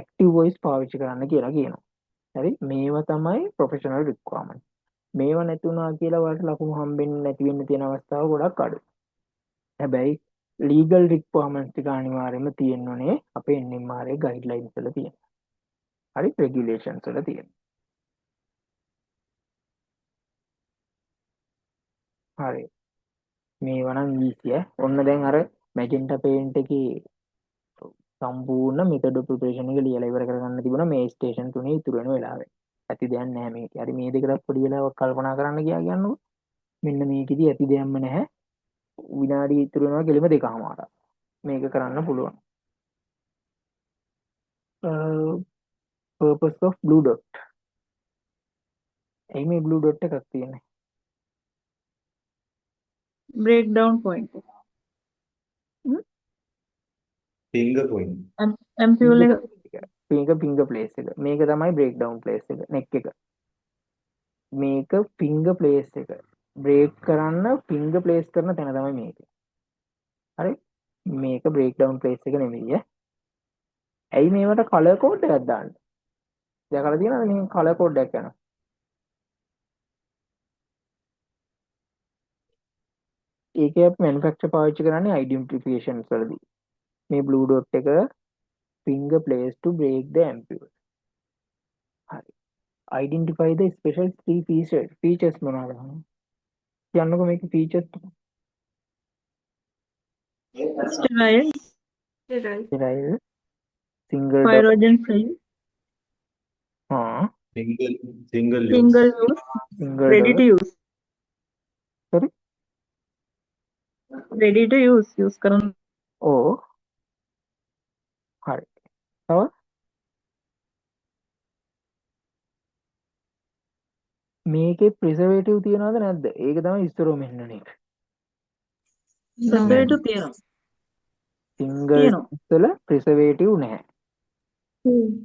ඇක්ටිව් වොයිස් පාවිච්චි කරන්න කියලා කියනවා. හරි? මේවා තමයි ප්‍රොෆෙෂනල් රික්වයර්මන්ට්. මේවා නැති වුණා කියලා ඔයාලට ලකුණු හම්බෙන්නේ නැති වෙන්න තියෙන අවස්ථාව ගොඩක් අඩුයි. හැබැයි ලීගල් රික්වයර්මන්ට්ස් ටික අනිවාර්යයෙන්ම තියෙන්න ඕනේ අපේ NMRA ගයිඩ්ලයින්ස් වල තියෙන. හරි? රෙගියුලේෂන්ස් වල තියෙන. හරි. මේවා නම් easy ඈ. ඔන්න දැන් අර magenta paint එකේ සම්පූර්ණ method of preparation එක ලියලා ඉවර කරගන්න තිබුණා මේ ස්ටේෂන් 3 ඉතුරු වෙන වෙලාවේ. ඇති දෙයක් නැහැ මේකේ. හරි මේ දෙකටත් පොඩි වෙලාවක් කල්පනා කරන්න කියන්නකො. මෙන්න මේකෙදි ඇති දෙයක්ම නැහැ. විනාඩි ඉතුරු වෙනවා කෙලිම දෙකමාරක්. මේක කරන්න පුළුවන්. purpose of blue dot. එයි මේ blue dot එකක් තියෙන්නේ. breakdown point finger point ampule එක finger place එක. මේක තමයි breakdown place එක. neck එක. මේක finger place එක. break කරන්න finger place කරන තැන තමයි මේක. හරි? මේක breakdown place එක නෙමෙයි ඈ. ඇයි මේවට color code එකක් දාන්නේ? දැකලා තියෙනවද මේ color code එකක් යනවා? ඒකේ අපි manufacturer පාවිච්චි කරන්නේ identifications වලදී. මේ blue dot එක finger place to break the ampule. හරි. identify the special three features මොනවද? කියන්නකො මේකේ features ටික. sterile sterile single pyrogen free हाँ single single use use single ready to use sorry ready to use කරන්න ඕ හරි තව මේකේ preservative තියනවද නැද්ද? ඒක තමයි ඉස්සරෝ මෙන්නන එක. preservative තියෙනවා single තියෙනවා. වල preservative නැහැ.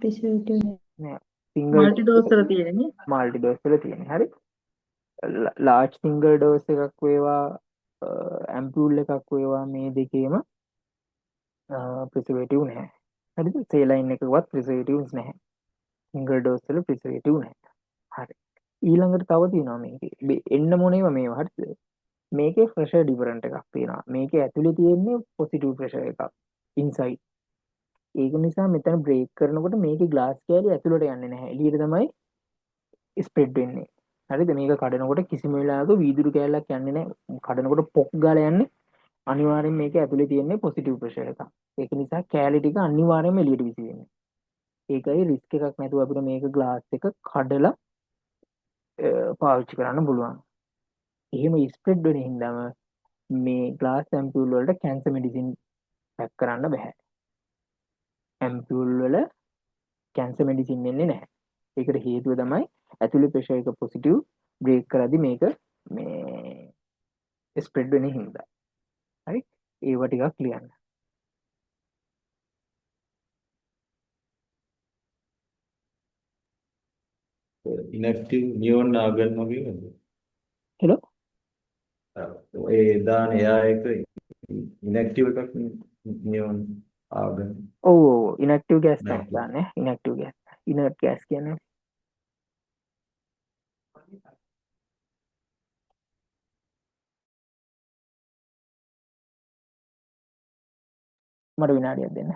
preservative නෑ. single multi dose වල තියෙන්නේ multi dose වල තියෙන්නේ. හරි. large single dose එකක් වේවා ampule එකක් වේවා මේ දෙකේම preservative නැහැ. හරිද? saline එකකවත් preservatives නැහැ. single dose වල preservative නැහැ. හරි. ඊළඟට තව තියෙනවා මේකේ. එන්න මොනේවා මේවා හරිද? මේකේ pressure different එකක් තියෙනවා. මේකේ ඇතුලේ තියෙන්නේ positive pressure එකක් inside. ඒක නිසා මෙතන break කරනකොට මේකේ glass කෑලි ඇතුලට යන්නේ නැහැ. එළියට තමයි spread වෙන්නේ. හරිද? මේක කඩනකොට කිසිම වෙලාවක වීදුරු කෑල්ලක් යන්නේ නැහැ. කඩනකොට පොක් ගාලා යන්නේ අනිවාර්යෙන් මේක ඇතුලේ තියෙන්නේ පොසිටිව් ප්‍රෙෂර් එකක්. ඒක නිසා කෑලි ටික අනිවාර්යෙන්ම එළියට විසිරෙන්නේ. ඒකයි රිස්ක් එකක් නැතුව අපිට මේක ග්ලාස් එක කඩලා පාවිච්චි කරන්න පුළුවන්. එහෙම ස්ප්‍රෙඩ් වෙන හින්දාම මේ ග්ලාස් ඇම්පියුල් වලට කැන්සර් මෙඩිසින් පැක් කරන්න බෑ. ඇම්පියුල් වල කැන්සර් මෙඩිසින් එන්නේ නැහැ. ඒකට හේතුව තමයි ඇතුලේ ප්‍රෙෂර් එක පොසිටිව් බ්‍රේක් කරද්දි මේක මේ ස්ප්‍රෙඩ් වෙන හින්දා. හරි? ඒව ටිකක් ලියන්න. ඉනැක්ටිව් නියෝන් ආගන් වගේ නේද? හෙලෝ? ඒ දාන එයා එක ඉනැක්ටිව් එකක් නියෝන් ආගන්. ඔව් ඔව් ඉනැක්ටිව් ගෑස් තමයි ඉනැක්ටිව්. දාන්නේ. ඉනැක්ටිව් ගෑස්. ඉනර්ට් ගෑස් කියන්නේ මට විනාඩියක් දෙන්න.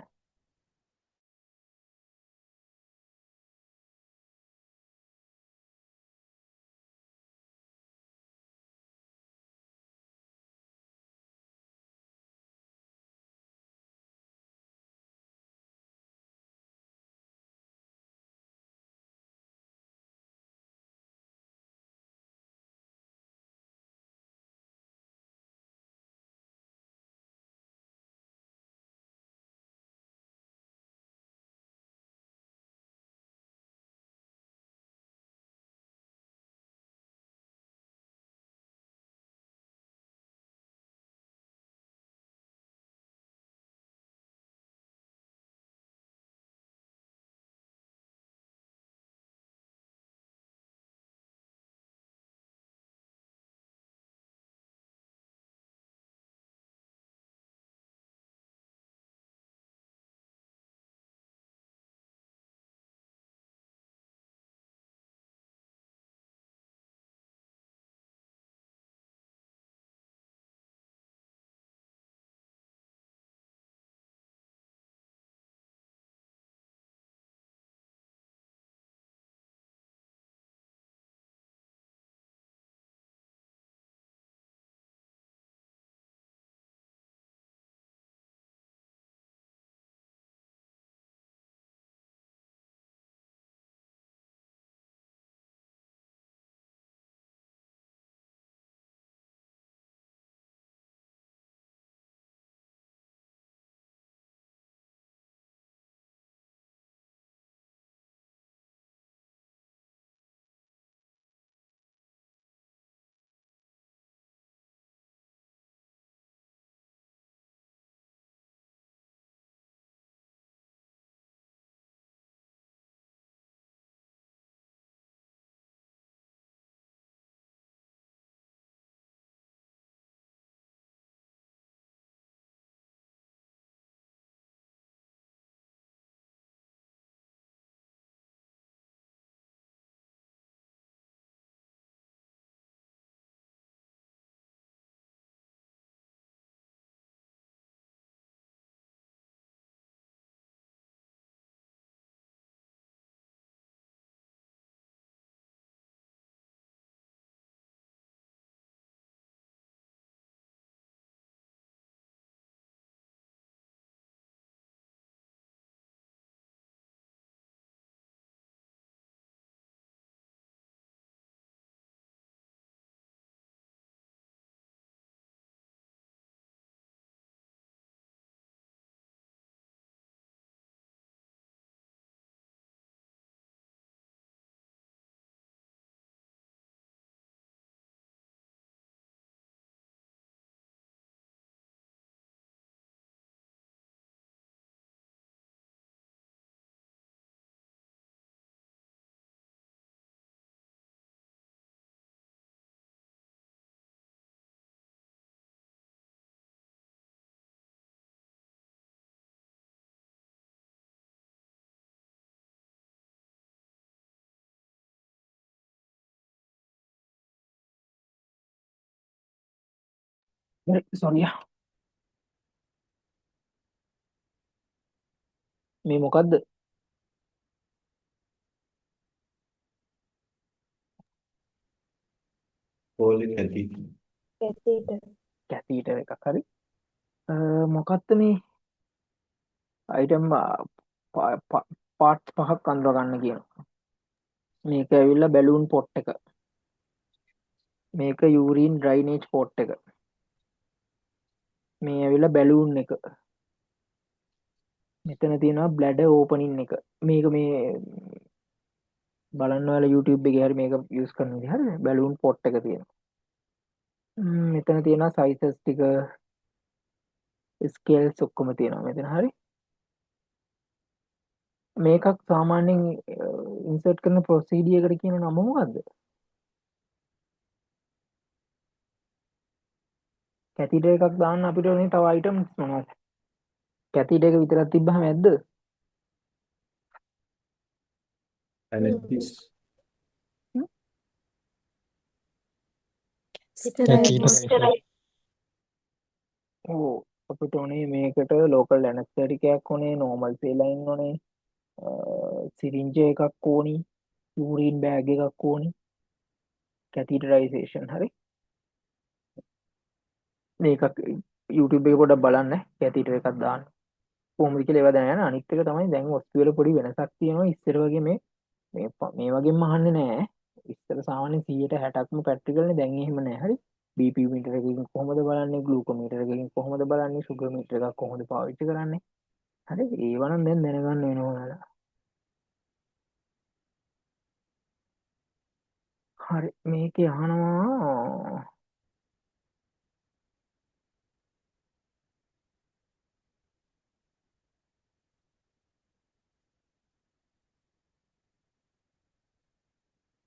සොරිය. මේ මොකද්ද? පොලික් ඇති. කැතීටර්. කැතීටර් එකක් හරි. මොකක්ද මේ අයිටම් පාට් පහක් අඳුර ගන්න කියන මේක ඇවිල්ලා බැලූන් පොට් එක මේක යූරීන් ඩ්‍රයිනේජ් පොට් එක මේ ඇවිල්ලා බැලූන් එක මෙතන තියෙනවා බ්ලැඩ ඕපනින් එක මේක මේ බලන්න ඔයාලා YouTube එකේ හරි මේක යූස් කරන විදිහ හරිද බැලූන් පොට් එක තියෙනවා මෙතන තියෙනවා සයිසස් ටික ස්කේල්ස් ඔක්කොම තියෙනවා මෙතන හරි මේකක් සාමාන්‍යයෙන් ඉන්සර්ට් කරන ප්‍රොසීඩියර් එකට කියන නම මොකද්ද කැතිටර් එකක් දාන්න අපිට ඕනේ තව අයිටම්ස් මොනවද කැතිටර් එක විතරක් තිබ්බහම ඇද්ද Anesthesia. ස්ටෙරයිල් ඕ අපිට ඕනේ මේකට ලෝකල් ඇනස්තෙටික් එකක් ඕනේ නෝමල් සේලයින් ඕනේ සිරින්ජ් එකක් ඕනි යූරින් බෑග් එකක් ඕනි කැතිටරයිසේෂන් හරි මේකක් YouTube එක පොඩ්ඩක් බලන්න කැතිටර් එකක් දාන්න කොහොමද කියලා ඒවා දැනගන්න අනිත් එක තමයි දැන් ඔස්තු වල පොඩි වෙනසක් තියෙනවා ඉස්සර වගේ මේ වගේම අහන්නේ නැහැ ඉස්සර සාමාන්‍යයෙන් 160ක්ම ප්‍රැක්ටිකල්නේ දැන් එහෙම නැහැ හරි BP මීටර එකකින් කොහොමද බලන්නේ ග්ලූකෝමීටර එකකින් කොහොමද බලන්නේ සුගර් මීටර එකක් කොහොමද පාවිච්චි කරන්නේ හරි ඒව නම් දැන් දැනගන්න වෙනවා ඔයාලා හරි මේකේ අහනවා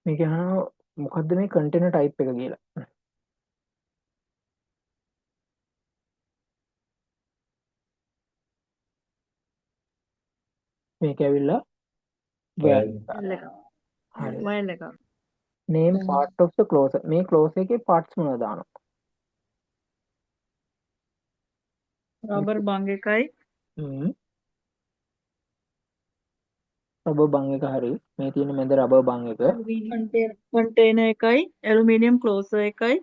මේකේ අහනවා මොකද්ද මේ කන්ටේනර් ටයිප් එක කියලා මේක ඇවිල්ලා Well, හරි වයල් එක name part of the closure මේ closure එකේ parts මොනවද දානවා රබර් බංග එකයි රබර් බං එක හරි මේ තියෙන මැද රබර් බං එක කන්ටේනර් එකයි ඇලුමිනියම් ක්ලෝසර් එකයි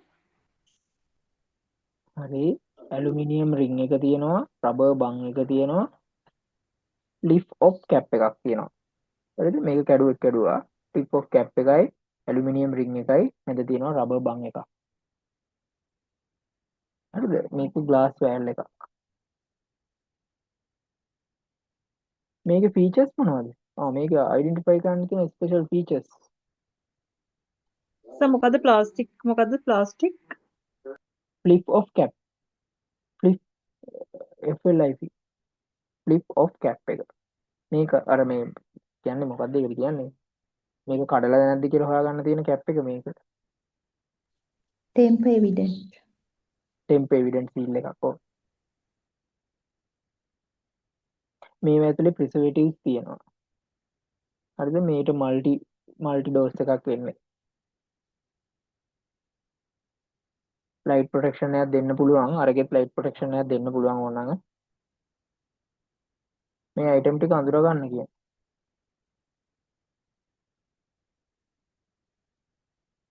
හරි ඇලුමිනියම් රින් එක තියෙනවා රබර් බං එක තියෙනවා ලිෆ් ඔෆ් කැප් එකක් තියෙනවා හරිද මේක කැඩුවා ටිප් ඔෆ් කැප් එකයි ඇලුමිනියම් රින් එකයි මැද තියෙනවා රබර් බං එකක් හරිද මේක ග්ලාස් වෑල් එකක් මේකේ ෆීචර්ස් මොනවද මේක අයිඩෙන්ටිෆයි කරන්න තියෙන ස්පෙෂල් ෆීචර්ස් මොකද plastic flip off cap flip FLIP flip off cap එක මේක අර මේ කියන්නේ මොකද්ද ඒකට කියන්නේ මේක කඩලා නැද්ද කියලා හොයාගන්න තියෙන කැප් එක මේක ටෙම්ප එවිඩන්ට් ටෙම්ප් එවිඩන්ට් සීල් එකක් ඔව් මේ ඇතුලේ ප්‍රිසර්වේටිව්ස් තියෙනවා හරිද මේකට මල්ටි ඩෝස් එකක් වෙන්නේ ලයිට් ප්‍රොටෙක්ෂන් එකක් දෙන්න පුළුවන් අරගෙත් ලයිට් ප්‍රොටෙක්ෂන් එකක් දෙන්න පුළුවන් ඕනනම් මේ අයිටම් ටික අඳුර ගන්න කියන්නේ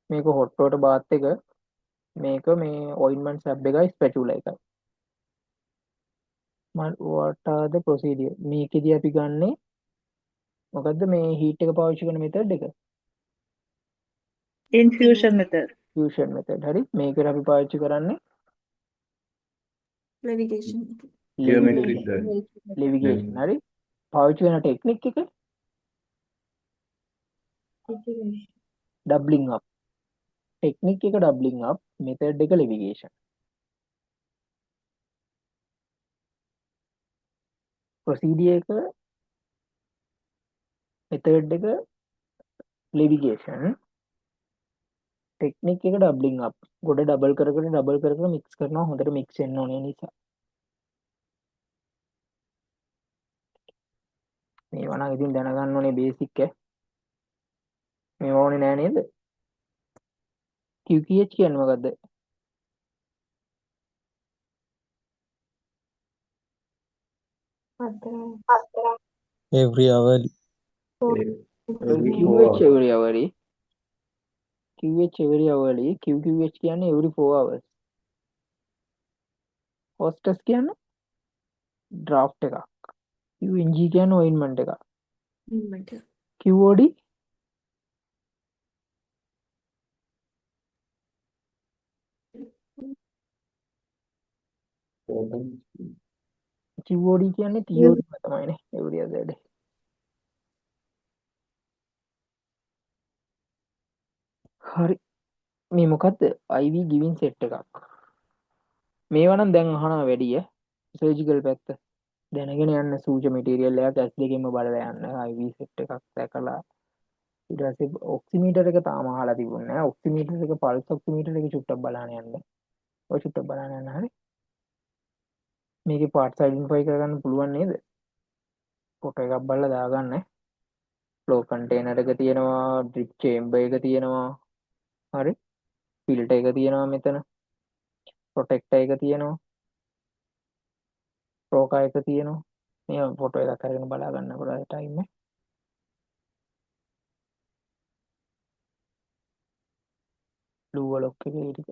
මේක හොට් වෝටර් බාත් එක මේක මේ ඔයින්ට්මන්ට් සැබ් එකයි ස්පැචුලා එකයි what are the procedure මේකෙදි අපි ගන්නේ මොකද්ද මේ හීට් එක පාවිච්චි කරන මෙතඩ් එක ඉන්ෆියුෂන් මෙතඩ් ෆියුෂන් මෙතඩ් හරි මේකට අපි පාවිච්චි කරන්නේ geometric ලෙවිගේෂන් හරි පාවිච්චි කරන ටෙක්නික් එක ඩබ්ලින් අප් ටෙක්නික් එක ඩබ්ලින් අප් මෙතඩ් එක ලෙවිගේෂන් ප්‍රොසීඩියර් එක මෙතඩ් එක ලෙවිගේෂන් ටෙක්නික් එක ඩබ්ලින් අප් ගොඩ ඩබල් කර මික්ස් කරනවා හොඳට මික්ස් වෙන්න ඕනේ නිසා මේවා නම් ඉතින් දැනගන්න ඕනේ බේසික් එක මේවා ඕනේ නෑ නේද QQH කියන්නේ මොකද්ද every hourly every 4 QH hours. every hourly QH every hourly QQH කියන්නේ every 4 hours හොස්ටස් කියන්නේ ඩ්‍රාෆ්ට් එකක්. UNG කියන්නේ ඔයින්ට්මන්ට් එකක්. QOD QOD කියන්නේ theory එක තමයිනේ every other day. හරි. මේ මොකද්ද? IV giving set එකක්. මේවා නම් දැන් අහනවා වැඩිය. surgical පැත්ත. දැනගෙන යන්න සූජ මැටීරියල් එකක් ඇස් දෙකෙන්ම බලලා යන්න. IV set එකක් දැකලා ඊට පස්සේ ඔක්සිමීටර් එක තාම අහලා තිබුණේ නැහැ. ඔක්සිමීටර් එක පල්ස් ඔක්සිමීටර් එක චුට්ටක් බලන්න යන්න. ඔය චුට්ටක් බලන්න යන්න හරි. මේකේ පාර්ට්ස් අයිඩෙන්ටිෆයි කරගන්න පුළුවන් නේද? ෆොටෝ එකක් බලලා දාගන්න. ෆ්ලෝ කන්ටේනර් එක තියෙනවා, ඩ්‍රිප් චේම්බර් එක තියෙනවා. හරි. ෆිල්ටර් එක තියෙනවා මෙතන. ප්‍රොටෙක්ටර් එක තියෙනවා. ප්‍රෝකා එක තියෙනවා. මේ ෆොටෝ එකක් අරගෙන බලා ගන්න පුළුවන් ටයිම් එක. බ්ලූ වලොක් එකේ ටික.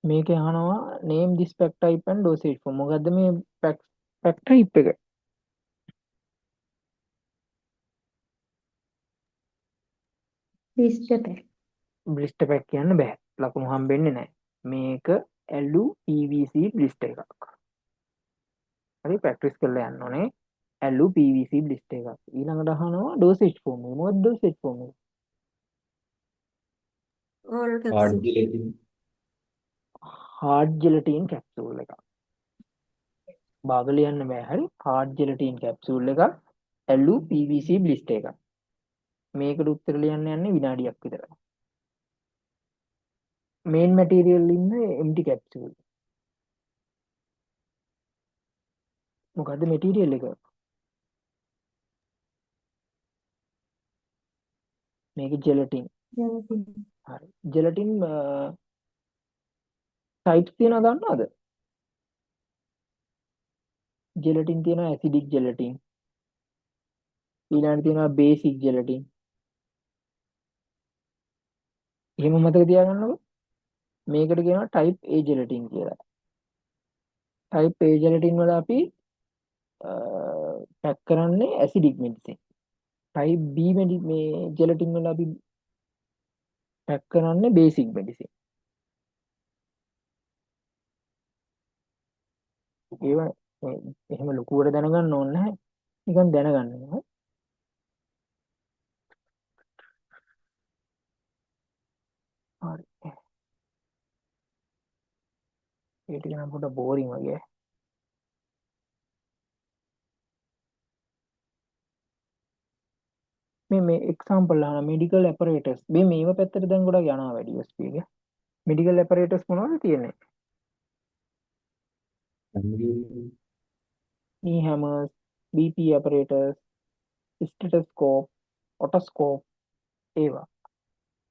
මේකේ අහනවා name this pack type and dosage form. මොකද්ද මේ pack type එක? blister pack. blister pack කියන්න බෑ. ලකුණු හම්බෙන්නේ නැහැ. මේක ඇලු PVC blister එකක්. හරි ප්‍රැක්ටිස් කරලා යන්න ඕනේ. ඇලු PVC blister එකක්. ඊළඟට අහනවා dosage form. මොකක්ද dosage form එක? hard gelatin. hard gelatin capsule එකක්. බාග ලියන්න බෑ. හරි hard gelatin capsule එකක්. ඇලු PVC blister එකක්. මේකට උත්තර ලියන්න යන්නේ විනාඩියක් විතර. main material ඉන්න empty capsule. මොකද්ද material එක? මේක gelatin. හරි. gelatin types තියෙනවා දන්නවද? gelatin තියෙනවා acidic gelatin. ඊළඟට තියෙනවා basic gelatin. එහෙම මතක තියාගන්නකො. මේකට කියනවා type A gelatin කියලා. type A gelatin වල අපි පැක් කරන්නේ acidic medicine. type B මේ gelatin වල අපි පැක් කරන්නේ basic medicine. ඒවා එහෙම ලොකුවට දැනගන්න ඕනේ නැහැ. නිකන් දැනගන්න ඕනේ. හරි. ඒ ටික නම් පොඩ්ඩක් බෝරින් වගේ. මේ එක්සාම්පල් අහන මෙඩිකල් ඇපරේටස්. මේව පැත්තට දැන් ගොඩක් යනවා වැඩි USP එක. මෙඩිකල් ඇපරේටස් මොනවද තියෙන්නේ? knee hammers, BP apparatus, stethoscope, otoscope, ඒවා.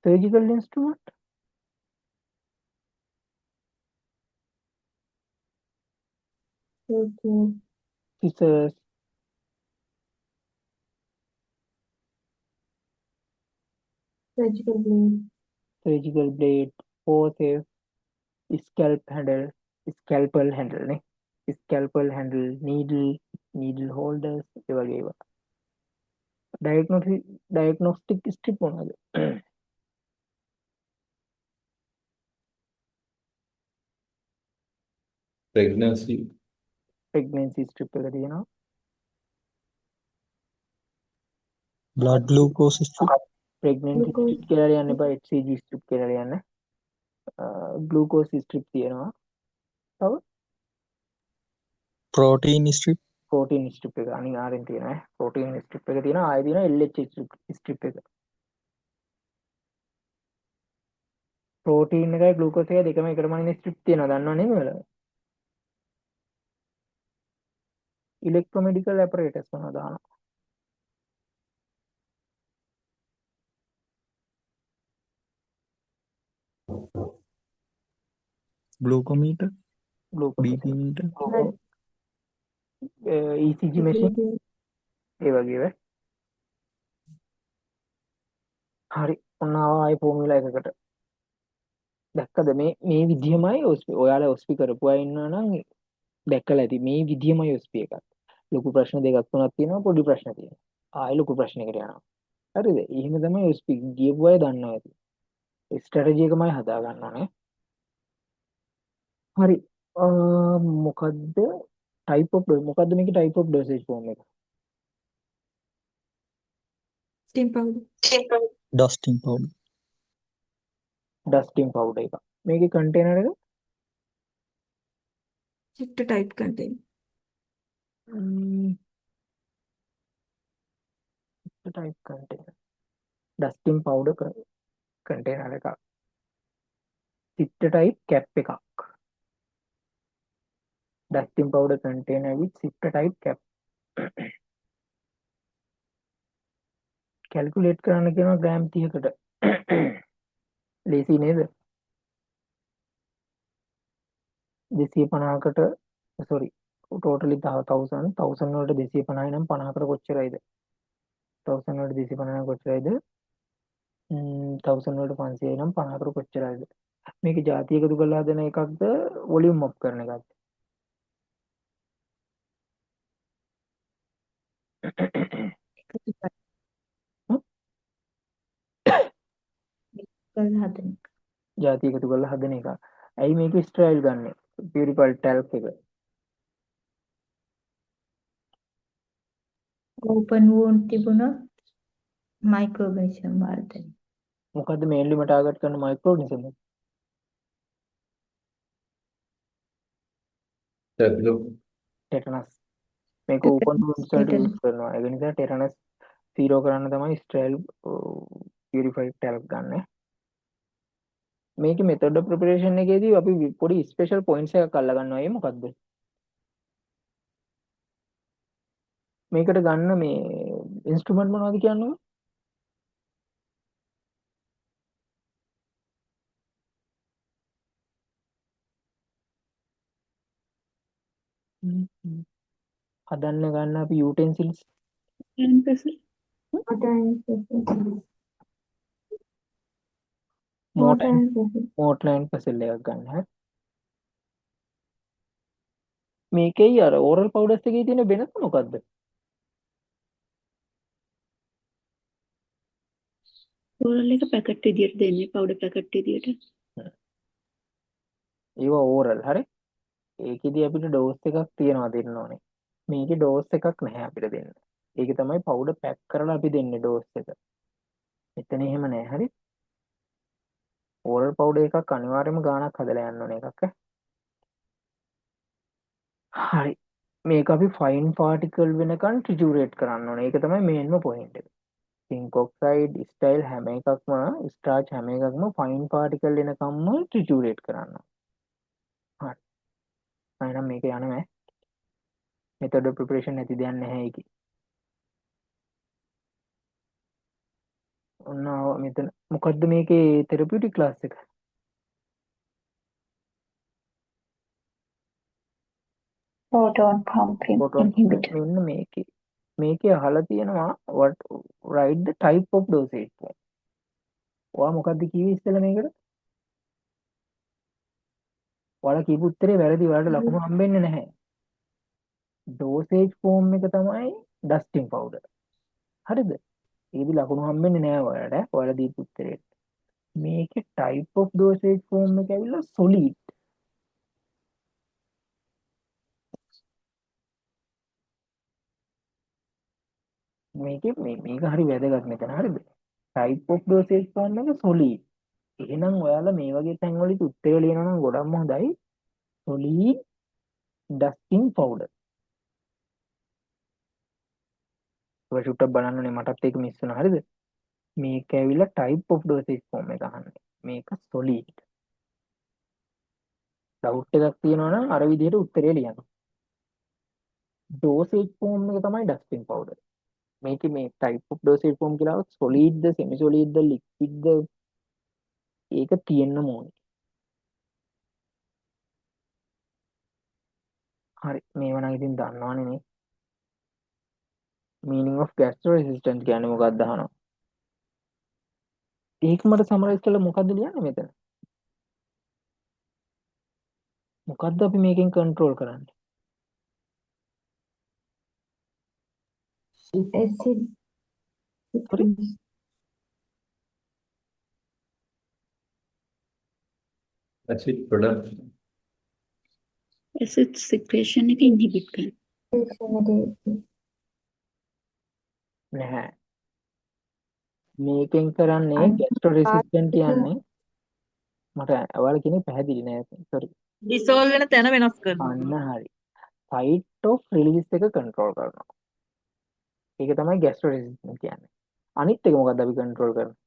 surgical instrument, scissors, surgical blade, forceps, scalpel handle නේ. scalpel handle, needle holders, ඒ වගේ ඒවා. diagnostic strip මොනවද? Pregnancy. pregnancy strip එක තියෙනවා. blood glucose strip, pregnancy strip කියලා ලියන්න එපා, HCG strip කියලා ලියන්න. glucose strip තියෙනවා. තව protein strip, protein strip එක අනිවාර්යෙන් තියෙනවා. protein strip එක තියෙනවා. ආයෙ තියෙනවා LH strip එක. protein එකයි glucose එකයි දෙකම එකටම අනින strip තියෙනවා. දන්නව නේද ඔයාලා? electromedical apparatus මොනවද දානවා? glucometer, glucose BP meter, ECG machine ඒ වගේ වේ. හරි. ඔන්න ආවා ආයි ෆෝමියුලා එකකට. දැක්කද මේ විදියමයි ඔයාලා ඔස්පි කරපු අය ඉන්නවා නම් දැක්කලා ඇති මේ විදියමයි ඔස්පි එකක්. ලොකු ප්‍රශ්න දෙකක් තුනක් තියෙනවා පොඩි ප්‍රශ්න තියෙනවා. ආයෙ ලොකු ප්‍රශ්නයකට යනවා. හරිද? එහෙම තමයි ඔස්පි ගියපු අය දන්නවා ඇති. ස්ට්‍රැටජි එකමයි හදා ගන්න ඕනේ. හරි. මොකද්ද මොකද්ද මේකේ ටයිප් ඔෆ් ඩෝසේජ් ෆෝම් එක? steam powder. Dusting powder. Dusting powder එක. මේකේ කන්ටේනර් එක Sector type container. Type container. Dusting powder container එකක්. සිට්ට ටයිප් කැප් එකක්. Dusting powder container with sifter type cap. Calculate කරන්න කියනවා ග්‍රෑම් 30කට. ලේසි නේද? 250කට සෝරි ටෝටලි 1000 වලට 250 නම් 50කට කොච්චරයිද? 1000 වලට 250 නම් කොච්චරයිද? 1000 වලට 500 නම් 50කට කොච්චරයිද? මේක ಜಾති එකතු කරලා හදන එකක්ද වොලියුම් ඔප් කරන එකක්ද? කරලා හදන එක. ಜಾති එකතු කරලා හදන එක. ඇයි මේක ස්ට්‍රයිල් ගන්නෙ? පියුරිෆයිඩ් ටැල්ක් එක. ඕපන් වුන් තිබුණොත් මයික්‍රෝ ඔර්ගනිසම් වර්ධනය. මොකද්ද මේන්ලිම ටාගට් කරන මයික්‍රෝ ඔර්ගනිසම්? ටෙටනස්. මේක ඕපන් වුන්ස් වලට Tetanus. යූස් කරනවා. ඒ නිසා ටෙටනස් සීරෝ කරන්න තමයි ස්ට්‍රයිල් පියුරිෆයිඩ් ටැල්ක් ගන්න. මේකේ මෙතඩ් ඔෆ් ප්‍රිපරේෂන් එකේදී අපි පොඩි ස්පෙෂල් පොයින්ට්ස් එකක් අල්ල ගන්නවා. ඒ මොකද්ද? මේකට ගන්න මේ ඉන්ස්ට්‍රුමන්ට් මොනවද කියන්නේ? හදන්න ගන්න අපි යූටෙන්සිල්ස් Pencil. මෝටර් ඇන්ඩ් පෙසිල් එකක් ගන්න. හරි. මේකේ අර ඕරල් පවුඩර්ස් එකේ තියෙන වෙනස මොකද්ද? ඕරල් එක පැකට් විදියට දෙන්නේ පවුඩර් පැකට් විදියට. ඒවා ඕරල් හරි. ඒකෙදි අපිට ඩෝස් එකක් තියනවා දෙන්න ඕනේ. මේකේ ඩෝස් එකක් නැහැ අපිට දෙන්න. ඒක තමයි පවුඩර් පැක් කරලා අපි දෙන්නේ ඩෝස් එක. මෙතන එහෙම නැහැ හරි. ඕරල් පවුඩර් එකක් අනිවාර්යයෙන්ම ගාණක් හදලා යන්න ඕනේ එකක්. හරි. මේක අපි ෆයින් පාටිකල් වෙනකන් ට්‍රිචුරේට් කරන්න ඕනේ. ඒක තමයි මේන්ම පොයින්ට් එක. සින්ක් ඔක්සයිඩ් ස්ටයිල් හැම එකක්ම ස්ටාර්ච් හැම එකක්ම ෆයින් පාටිකල් එනකම්ම ට්‍රිචුරේට් කරන්න ඕනේ. හරි. එහෙනම් මේක යන්නේ මෙතඩ් ඔෆ් ප්‍රිපරේෂන් නැති දෙයක් නැහැ ඒකේ. ඔන්න මෙතන මොකද්ද මේකේ තෙරපියුටික් ක්ලාස් එක? proton pump Proton inhibitor. මෙන්න මේකේ අහලා තියෙනවා what write the type of dosage form. ඔයා මොකද්ද කිව්වේ ඉස්සෙල්ලා මේකට? ඔයාලා කියපු උත්තරේ වැරදි. ඔයාලට ලකුණු හම්බෙන්නේ නැහැ. dosage form එක තමයි dusting powder. හරිද? ඒකෙදි ලකුණු හම්බෙන්නේ නැහැ ඔයාලට. ඔයාලා දීපු උත්තරේ. මේකේ type of dosage form එක ඇවිල්ලා solid. මේක හරි වැදගත් මෙතන හරිද? type of dosage form එක solid. එහෙනම් ඔයාලා මේ වගේ තැන්වලදී උත්තරය ලියනවා නම් ගොඩක්ම හොඳයි. solid dusting powder. ඔය චුට්ටක් බලන්න ඕනේ මටත් ඒක මිස් වුණා හරිද? මේක ඇවිල්ලා type of dosage form එක අහන්නේ. මේක solid. doubt එකක් තියෙනවා නම් අර විදිහට උත්තරය ලියන්න. dosage form එක තමයි dusting powder. මේකේ මේ type of dosage form කියලා solid ද semi solid ද liquid ද ඒක තියෙන්න ඕනේ. හරි මේව නම් ඉතින් දන්නවනේ නේ. meaning of gastro resistant කියන්නේ මොකක්ද අහනවා. ඒක මට සමරයිස් කළා මොකද්ද ලියන්නේ මෙතන? මොකද්ද අපි මේකෙන් කන්ට්‍රෝල් කරන්නේ? Acid Sorry? acid production. Acid secretion එක ඉන්හිබිට් කරන. secretion නැහැ. මේකෙන් කරන්නේ අන්න ගැස්ට්‍රෝ රෙසිස්ටන්ට් කියන්නේ මට ඔයාලා කියන්නේ පැහැදිලි නෑ. sorry. ඩිසෝල් වෙන තැන වෙනස් කරනවා. අන්න හරි. site of release එක control කරනවා. ඒක තමයි ගැස්ට්‍රෝ රෙසිස්ටන්ට් කියන්නේ. අනිත් එක මොකද්ද අපි control කරන්නේ?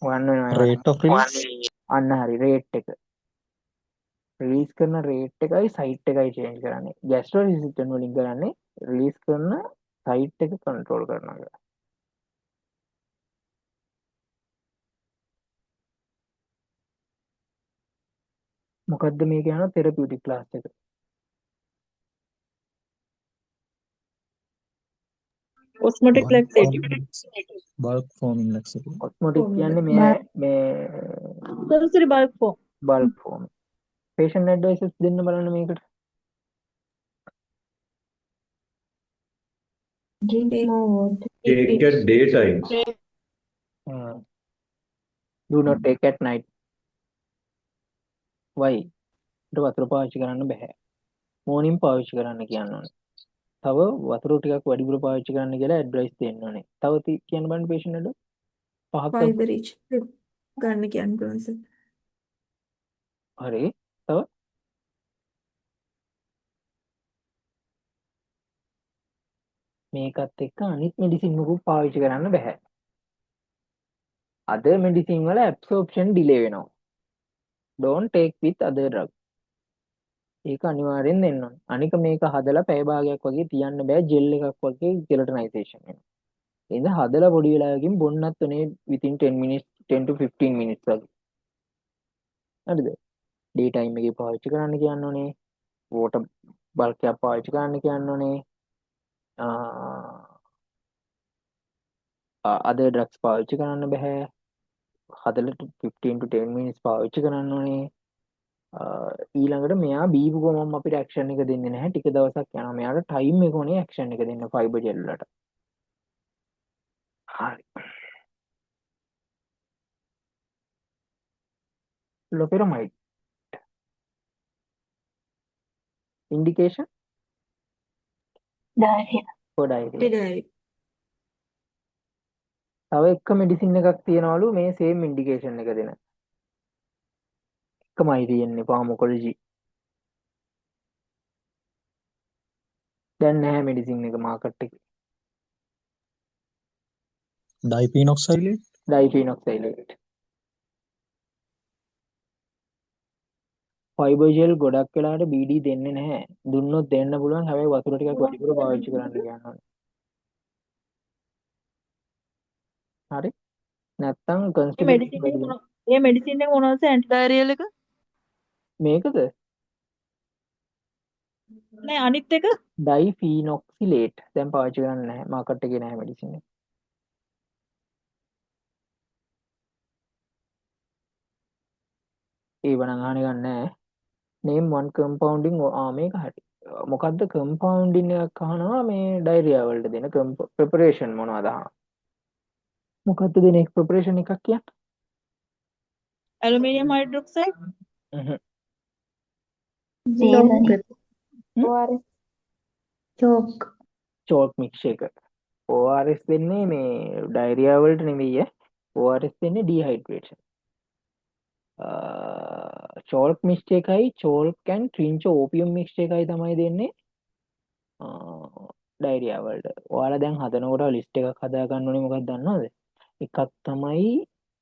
ඔයන්න වෙනවා. Rate of release. අන්න හරි රේට් එක. රිලීස් කරන රේට් එකයි සයිට් එකයි චේන්ජ් කරන්නේ. ගැස්ට්‍රෝ රෙසිස්ටන්ට් වලින් කරන්නේ රිලීස් කරන සයිට් එක කන්ට්‍රෝල් කරනවා. මොකද්ද මේ කියන තෙරපියුටික් ක්ලාස් එක? ඔස්මොටික් ලැක්සේටිව්. Bulk forming laxative. ඔස්මොටික් Formula. කියන්නේ මේ සරසරි bulk form. Bulk form. patient advices දෙන්න බලන්න මේකට. drink more water. Take at daytime. Do not take at night. why? ඊට වතුර පාවිච්චි කරන්න බෑ. morning පාවිච්චි කරන්න කියන්න ඕනේ. තව වතුර ටිකක් වැඩිපුර පාවිච්චි කරන්න කියලා ඇඩ්වයිස් දෙන්න ඕනේ. තව කියන්න බලන්න patient එකට. පහක් fiber each ගන්න කියන්න පුළුවන් සර්. හරි. තව මේකත් එක්ක අනිත් මෙඩිසින් මොකුත් පාවිච්චි කරන්න බෑ. අද මෙඩිසින් වල absorption delay වෙනවා. don't take with other drug. ඒක අනිවාර්යෙන් දෙන්න ඕනේ. අනික මේක හදලා පැය භාගයක් වගේ තියන්න බෑ ජෙල් එකක් වගේ gelatinization වෙනවා. එහෙනම් හදලා පොඩි වෙලාවකින් බොන්නත් උනේ within 10 minutes 10 to 15 minutes වගේ. හරිද? day time එකේ පාවිච්චි කරන්න කියන්න ඕනේ. water bulk එකක් පාවිච්චි කරන්න කියන්න ඕනේ. other drugs පාවිච්චි කරන්න බෑ. හදලා 15 to 10 minutes පාවිච්චි කරන්න ඕනේ. ඊළඟට මෙයා බීපු ගමන් අපිට ඇක්ෂන් එක දෙන්නේ නැහැ. ටික දවසක් යනවා. මෙයාට ටයිම් එක ඕනේ ඇක්ෂන් එක දෙන්න ෆයිබර් ජෙල් වලට. හරි. loperamide indication diarrhea. for diarrhea. ඩෙඩයි. තව එක මෙඩිසින් එකක් තියනවලු මේ සේම් ඉන්ඩිකේෂන් එක දෙන. එකමයි තියෙන්නේ ෆාමකොලොජි. දැන් නැහැ මෙඩිසින් එක මාකට් එකේ. Dipenoxylate. ඩයිෆිනොක්සයිලේට්. ෆයිබර් ජෙල් ගොඩක් වෙලාවට BD දෙන්නේ නැහැ. දුන්නොත් දෙන්න පුළුවන්. හැබැයි වතුර ටිකක් වැඩිපුර පාවිච්චි කරන්න කියනවා. හරි. නැත්තම් මේ කන්ස්ටිපේට් මෙඩිසින් එක මොනවද? මේ මෙඩිසින් එක මොනවද ඇන්ටි ඩයරියල් එක? මේකද නෑ අනිත් එක ඩයිෆිනොක්සිලේට් දැන් පාවිච්චි කරන්නේ නැහැ. මාකට් එකේ නැහැ මෙඩිසින් එක. ඒව නම් අහන්න ගන්න නැහැ. name one compounding මේක හරි. මොකද්ද compounding එකක් අහනවා මේ ඩයරියා වලට දෙන preparation මොනවද අහනවා. මොකද්ද දෙන එක preparation එකක් කියන්නේ? Aluminium hydroxide. Saline. ORS. Chalk. chalk mixture එක. ORS දෙන්නේ මේ ඩයරියා වලට නෙමෙයි ORS දෙන්නේ dehydration. chalk mixture එකයි chalk and trincho opium mixture එකයි තමයි දෙන්නේ ඩයරියා වලට. ඔයාලා දැන් හදනකොට ලිස්ට් එකක් හදා ගන්න ඕනේ මොකක්ද දන්නවද? එකක් තමයි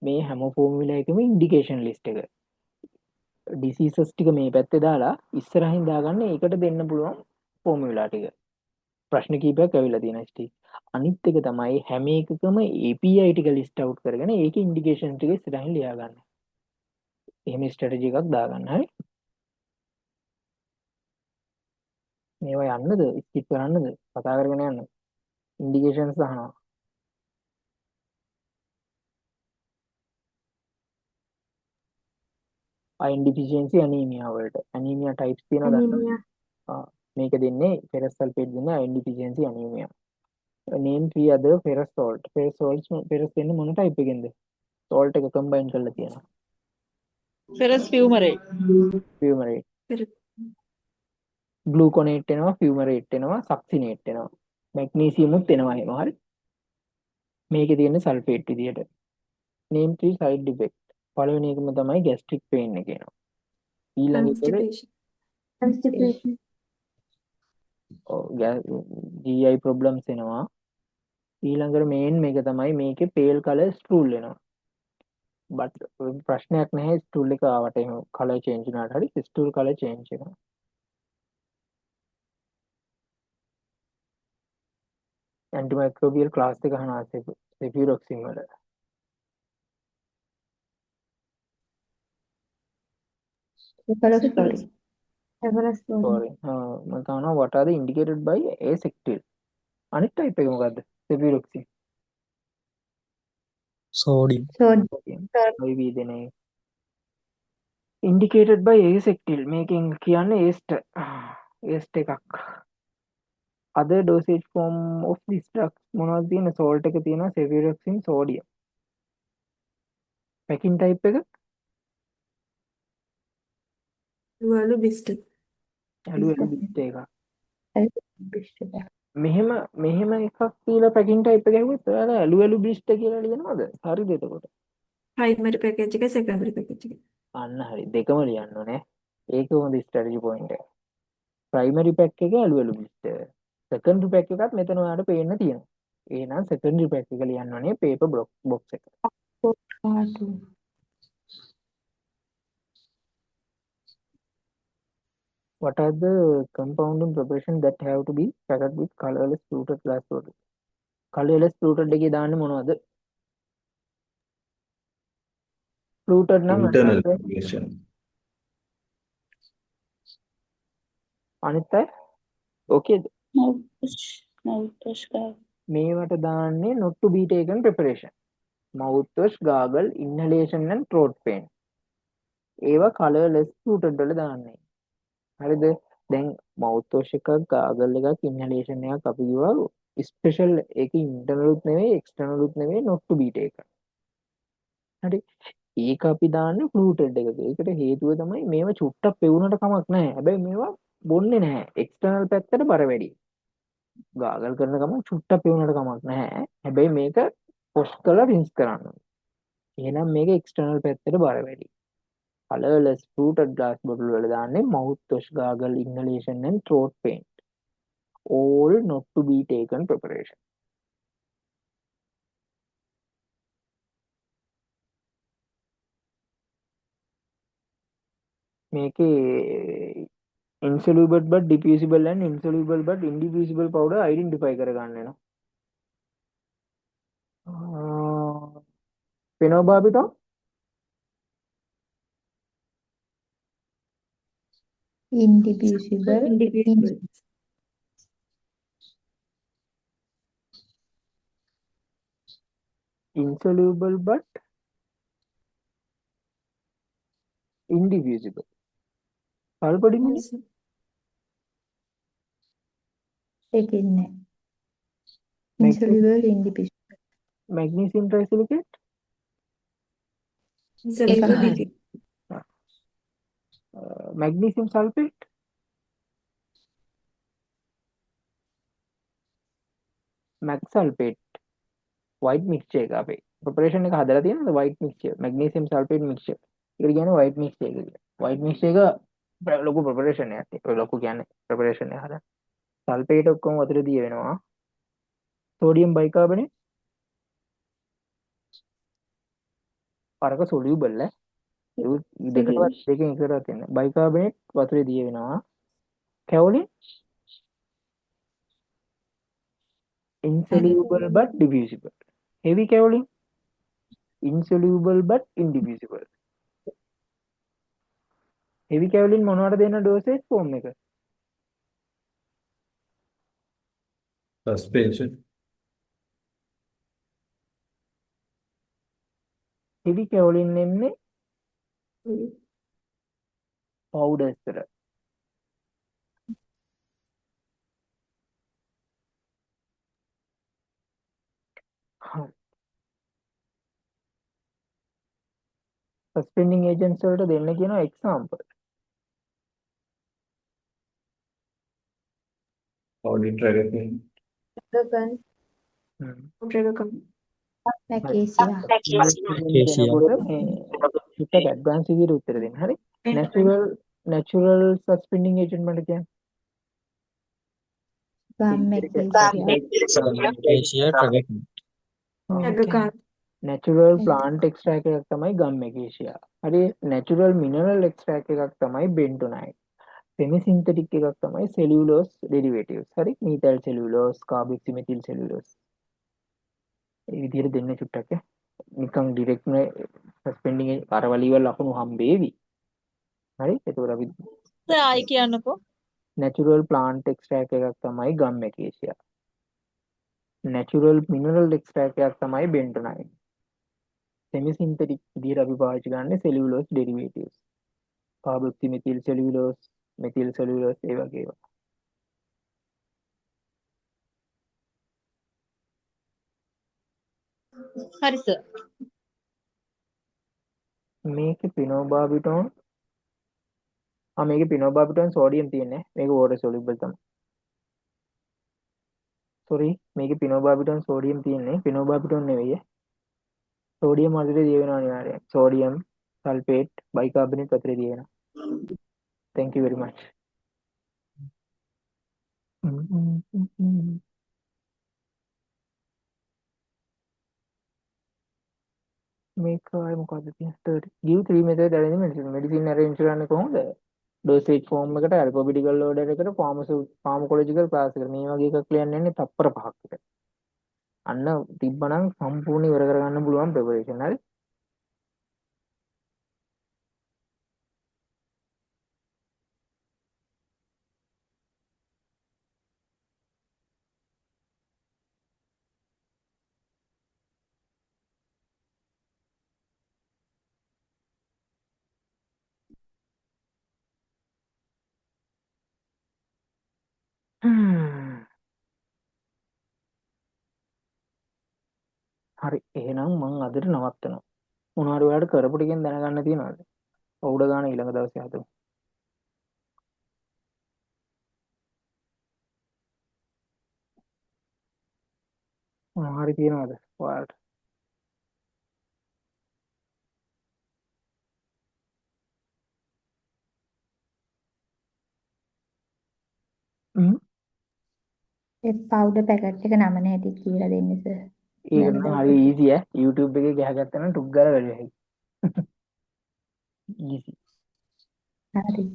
මේ හැම ෆෝමියුලා එකම ඉන්ඩිකේෂන් ලිස්ට් එක. ඩිසීසස් ටික මේ පැත්තේ දාලා ඉස්සරහින් දාගන්න ඒකට දෙන්න පුළුවන් ෆෝමියුලා ටික. ප්‍රශ්න කීපයක් ඇවිල්ලා තියෙනවා ස්ටි. අනිත් එක තමයි හැම එකකම API ටික ලිස්ට් අවුට් කරගෙන ඒකේ ඉන්ඩිකේෂන් ටික ඉස්සරහින් ලියා ගන්න. එහෙම ස්ට්‍රැටජි එකක් දාගන්න. හරි. මේවා යන්නද ස්කිප් කරන්නද කතා කරගෙන යන්න ඉන්ඩිකේෂන්ස් අහනවා අයන් ඩිෆිෂියන්සි ඇනීමියා වලට ඇනීමියා ටයිප්ස් තියෙනවා දන්නවද anemia, මේක දෙන්නේ ෆෙරස් සල්ෆේට් දෙන්නේ අයන් ඩිෆිෂියන්සි ඇනීමියා name 3 other ferrous salt ferrous දෙන්නේ මොන ටයිප් එකෙන්ද salt එක කම්බයින් කරලා තියෙනවා ferrous fumarate fumarate පෙර- gluconate එනවා fumarate එනවා succinate එනවා magnesium උත් එනවා එහෙම හරි මේකේ තියෙන්නේ සල්ෆේට් විදියට name 3 side effect පළවෙනි එකම තමයි gastric pain එක එනවා ඊළඟ එක constipation constipation, GI problems එනවා ඊළඟට මේන් මේක තමයි මේකේ pale color stool එනවා but ප්‍රශ්නයක් නැහැ stool එක ආවට එහෙම color change වුණාට හරි stool color change වෙනවා antimicrobial class එක අහනවා cefuroxime වල cephalosporin cephalosporin, sorry මම කහනවා what are the indicated by asexual අනිත් type එක මොකද්ද cefuroxime sodium sodium, IV දෙන එක indicated by asexual මේකෙන් කියන්නේ aste එකක් other dosage form of this drug මොනවද තියෙන salt එක තියෙනවා cefuroxime sodium packing type එක වලු බිස්ට් ඇලු බිස්ට් එකක් biscuit, මෙහෙම එකක් කියලා packing type එක ඇහුවොත් ඔයාලා ඇලු බිස්ට් කියලා ලියනවද හරිද එතකොට ප්‍රයිමරි පැකේජ් එක සෙකන්ඩරි පැකේජ් එක අන්න හරි දෙකම ලියන්න ඕනේ ඒක හොඳ ස්ට්‍රැටජි පොයින්ට් එක ප්‍රයිමරි පැක් එක ඇලු බිස්ට් සෙකන්ඩරි පැක් එකත් මෙතන ඔයාලට පේන්න තියෙනවා එහෙනම් සෙකන්ඩරි පැක් එක ලියන්න ඕනේ පේපර් බොක්ස් එක cartoon, what are the compounding preparation that have to be packed with colorless fluted glass bottle colorless fluted එකේ දාන්නේ මොනවද fluted නම් internal අනිත් relation. අනිත් අය ඕකේද mouthwash gargle මේවට දාන්නේ not to be taken preparation mouthwash gargle inhalation and throat pain ඒවා colorless fluted වල දාන්නේ හරිද දැන් mouthwash එකක් gargle එකක් inhalation එකක් අපි කිව්වා ස්පෙෂල් ඒක internal උත් නෙවෙයි external උත් නෙවෙයි not to be taken හරි ඒක අපි දාන්නේ fluted එකක ඒකට හේතුව තමයි මේවා චුට්ටක් පෙවුනට කමක් නැහැ හැබැයි මේවා බොන්නේ නැහැ external පැත්තට බර වැඩි gargle කරන ගමන් චුට්ටක් පෙවුනට කමක් නැහැ හැබැයි මේක wash කරලා rinse කරන්න ඕනේ එහෙනම් මේක external පැත්තට බර වැඩි colorless fluted glass bottle වල දාන්නේ mouthwash gargle inhalation and throat paint all not to be taken preparation මේකේ insoluble but diffusible and insoluble but indiffusible powder identify කරගන්න වෙනවා phenobarbital indivisible, individual insoluble but indivisible sulfadimin එකෙන්නේ insoluble, indivisible, magnesium trisilicate ඉන්සලිබල් magnesium sulfate mac sulfate white mixture එක අපේ preparation එක හදලා තියෙනවද white mixture magnesium sulfate mixture ඒක කියන්නේ white mixture එක කියලා white mixture එක ලොකු preparation එකක් තියෙනවා ඔය ලොකු කියන්නේ preparation එක හදන්න sulfate ඔක්කොම වතුර දිය වෙනවා sodium bicarbonate අරක soluble ඈ දෙකවත් දෙකෙන් එකකට තියෙන bicarbonate වතුරේ දිය වෙනවා kaolin insoluble but diffusible heavy kaolin insoluble but indivisible heavy kaolin මොනවට දෙන dosage form එක Suspension. heavy වලින් එන්නේ powders වල. හරි. suspending agents වලට දෙන්න කියනවා example. Audit tracking. Dragon. Dragon. Macacia. දෙනකොට මේ චුට්ටක් ඇඩ්වාන්ස් විදිහට උත්තර දෙන්න. හරි. natural suspending agent මට කියන්නේ. Gum Macacia. Asia Dragon. Dragon. natural plant extract එකක් තමයි gum acacia. හරි. natural mineral extract එකක් තමයි bentonite. semi synthetic එකක් තමයි cellulose derivatives. හරි. methyl cellulose, carboxymethyl cellulose. ඒ විදිහට දෙන්න චුට්ටක් නිකන් ඩිරෙක්ට් නේ සස්පෙන්ඩින් අරවලි වල ලකුණු හම්බේවි. හරි. එතකොට අපි ආයි කියන්නකෝ. natural plant extract එකක් තමයි gum acacia. natural mineral extract එකක් තමයි bentonite. semi synthetic විදිහට අපි පාවිච්චි කරන්නේ cellulose derivatives. carboxymethyl cellulose, methyl cellulose ඒ වගේ ඒවා. හරි සර්. මේකේ පිනෝබාබිටෝන් මේකේ පිනෝබාබිටෝන් සෝඩියම් තියෙන්නේ. මේක water soluble තමයි. sorry මේකේ පිනෝබාබිටෝන් සෝඩියම් තියෙන්නේ. පිනෝබාබිටෝන් නෙවෙයි. සෝඩියම් වලට දිය වෙනවා අනිවාර්යයෙන්. සෝඩියම් සල්ෆේට් බයිකාබනේට් වතුරේ දිය වෙනවා. thank you very much. මේක ආයේ මොකද්ද තියෙන්නේ 30 give 3 method arrangement medicine arrange කරන්නේ කොහොමද dosage form එකට alphabetical order එකට pharmacological class එකට මේ වගේ එකක් ලියන්න යන්නේ තප්පර 5ක් විතර අන්න තිබ්බනම් සම්පූර්ණ ඉවර කරගන්න පුළුවන් preparation හරි හරි එහෙනම් මම අදට නවත්තනවා මොනවාරි ඔයාලට කරපු ටිකෙන් දැනගන්න තියෙනවද උඩ ගාන ඊළඟ දවසේ හදමු මොනවාරි තියෙනවද ඔයාලට ඒ powder packet එක නම නැති කියලා දෙන්න සර්. ඒක නම් හරි easy YouTube එකේ ගහගත්තා නම් ටුක් ගාලා වැඩි වෙයි easy හරි.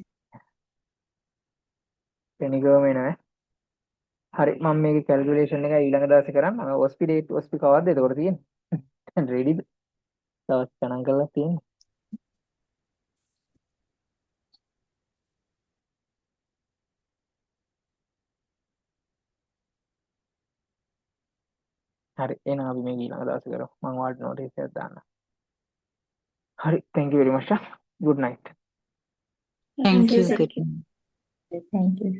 කෙනිකවම එනවා හරි මම මේකේ කැල්කියුලේෂන් එක ඊළඟ දවසේ කරන්න ඔස්පි කවද්ද එතකොට තියෙන්නේ දැන් රෙඩිද දවස් ගණන් කරලා තියෙන්නේ හරි එහෙනම් අපි මේක ඊළඟ දවසේ කරමු මම ඔයාලට notice එකක් දාන්නම් හරි thank you very much good night Thank you, sir. Thank you.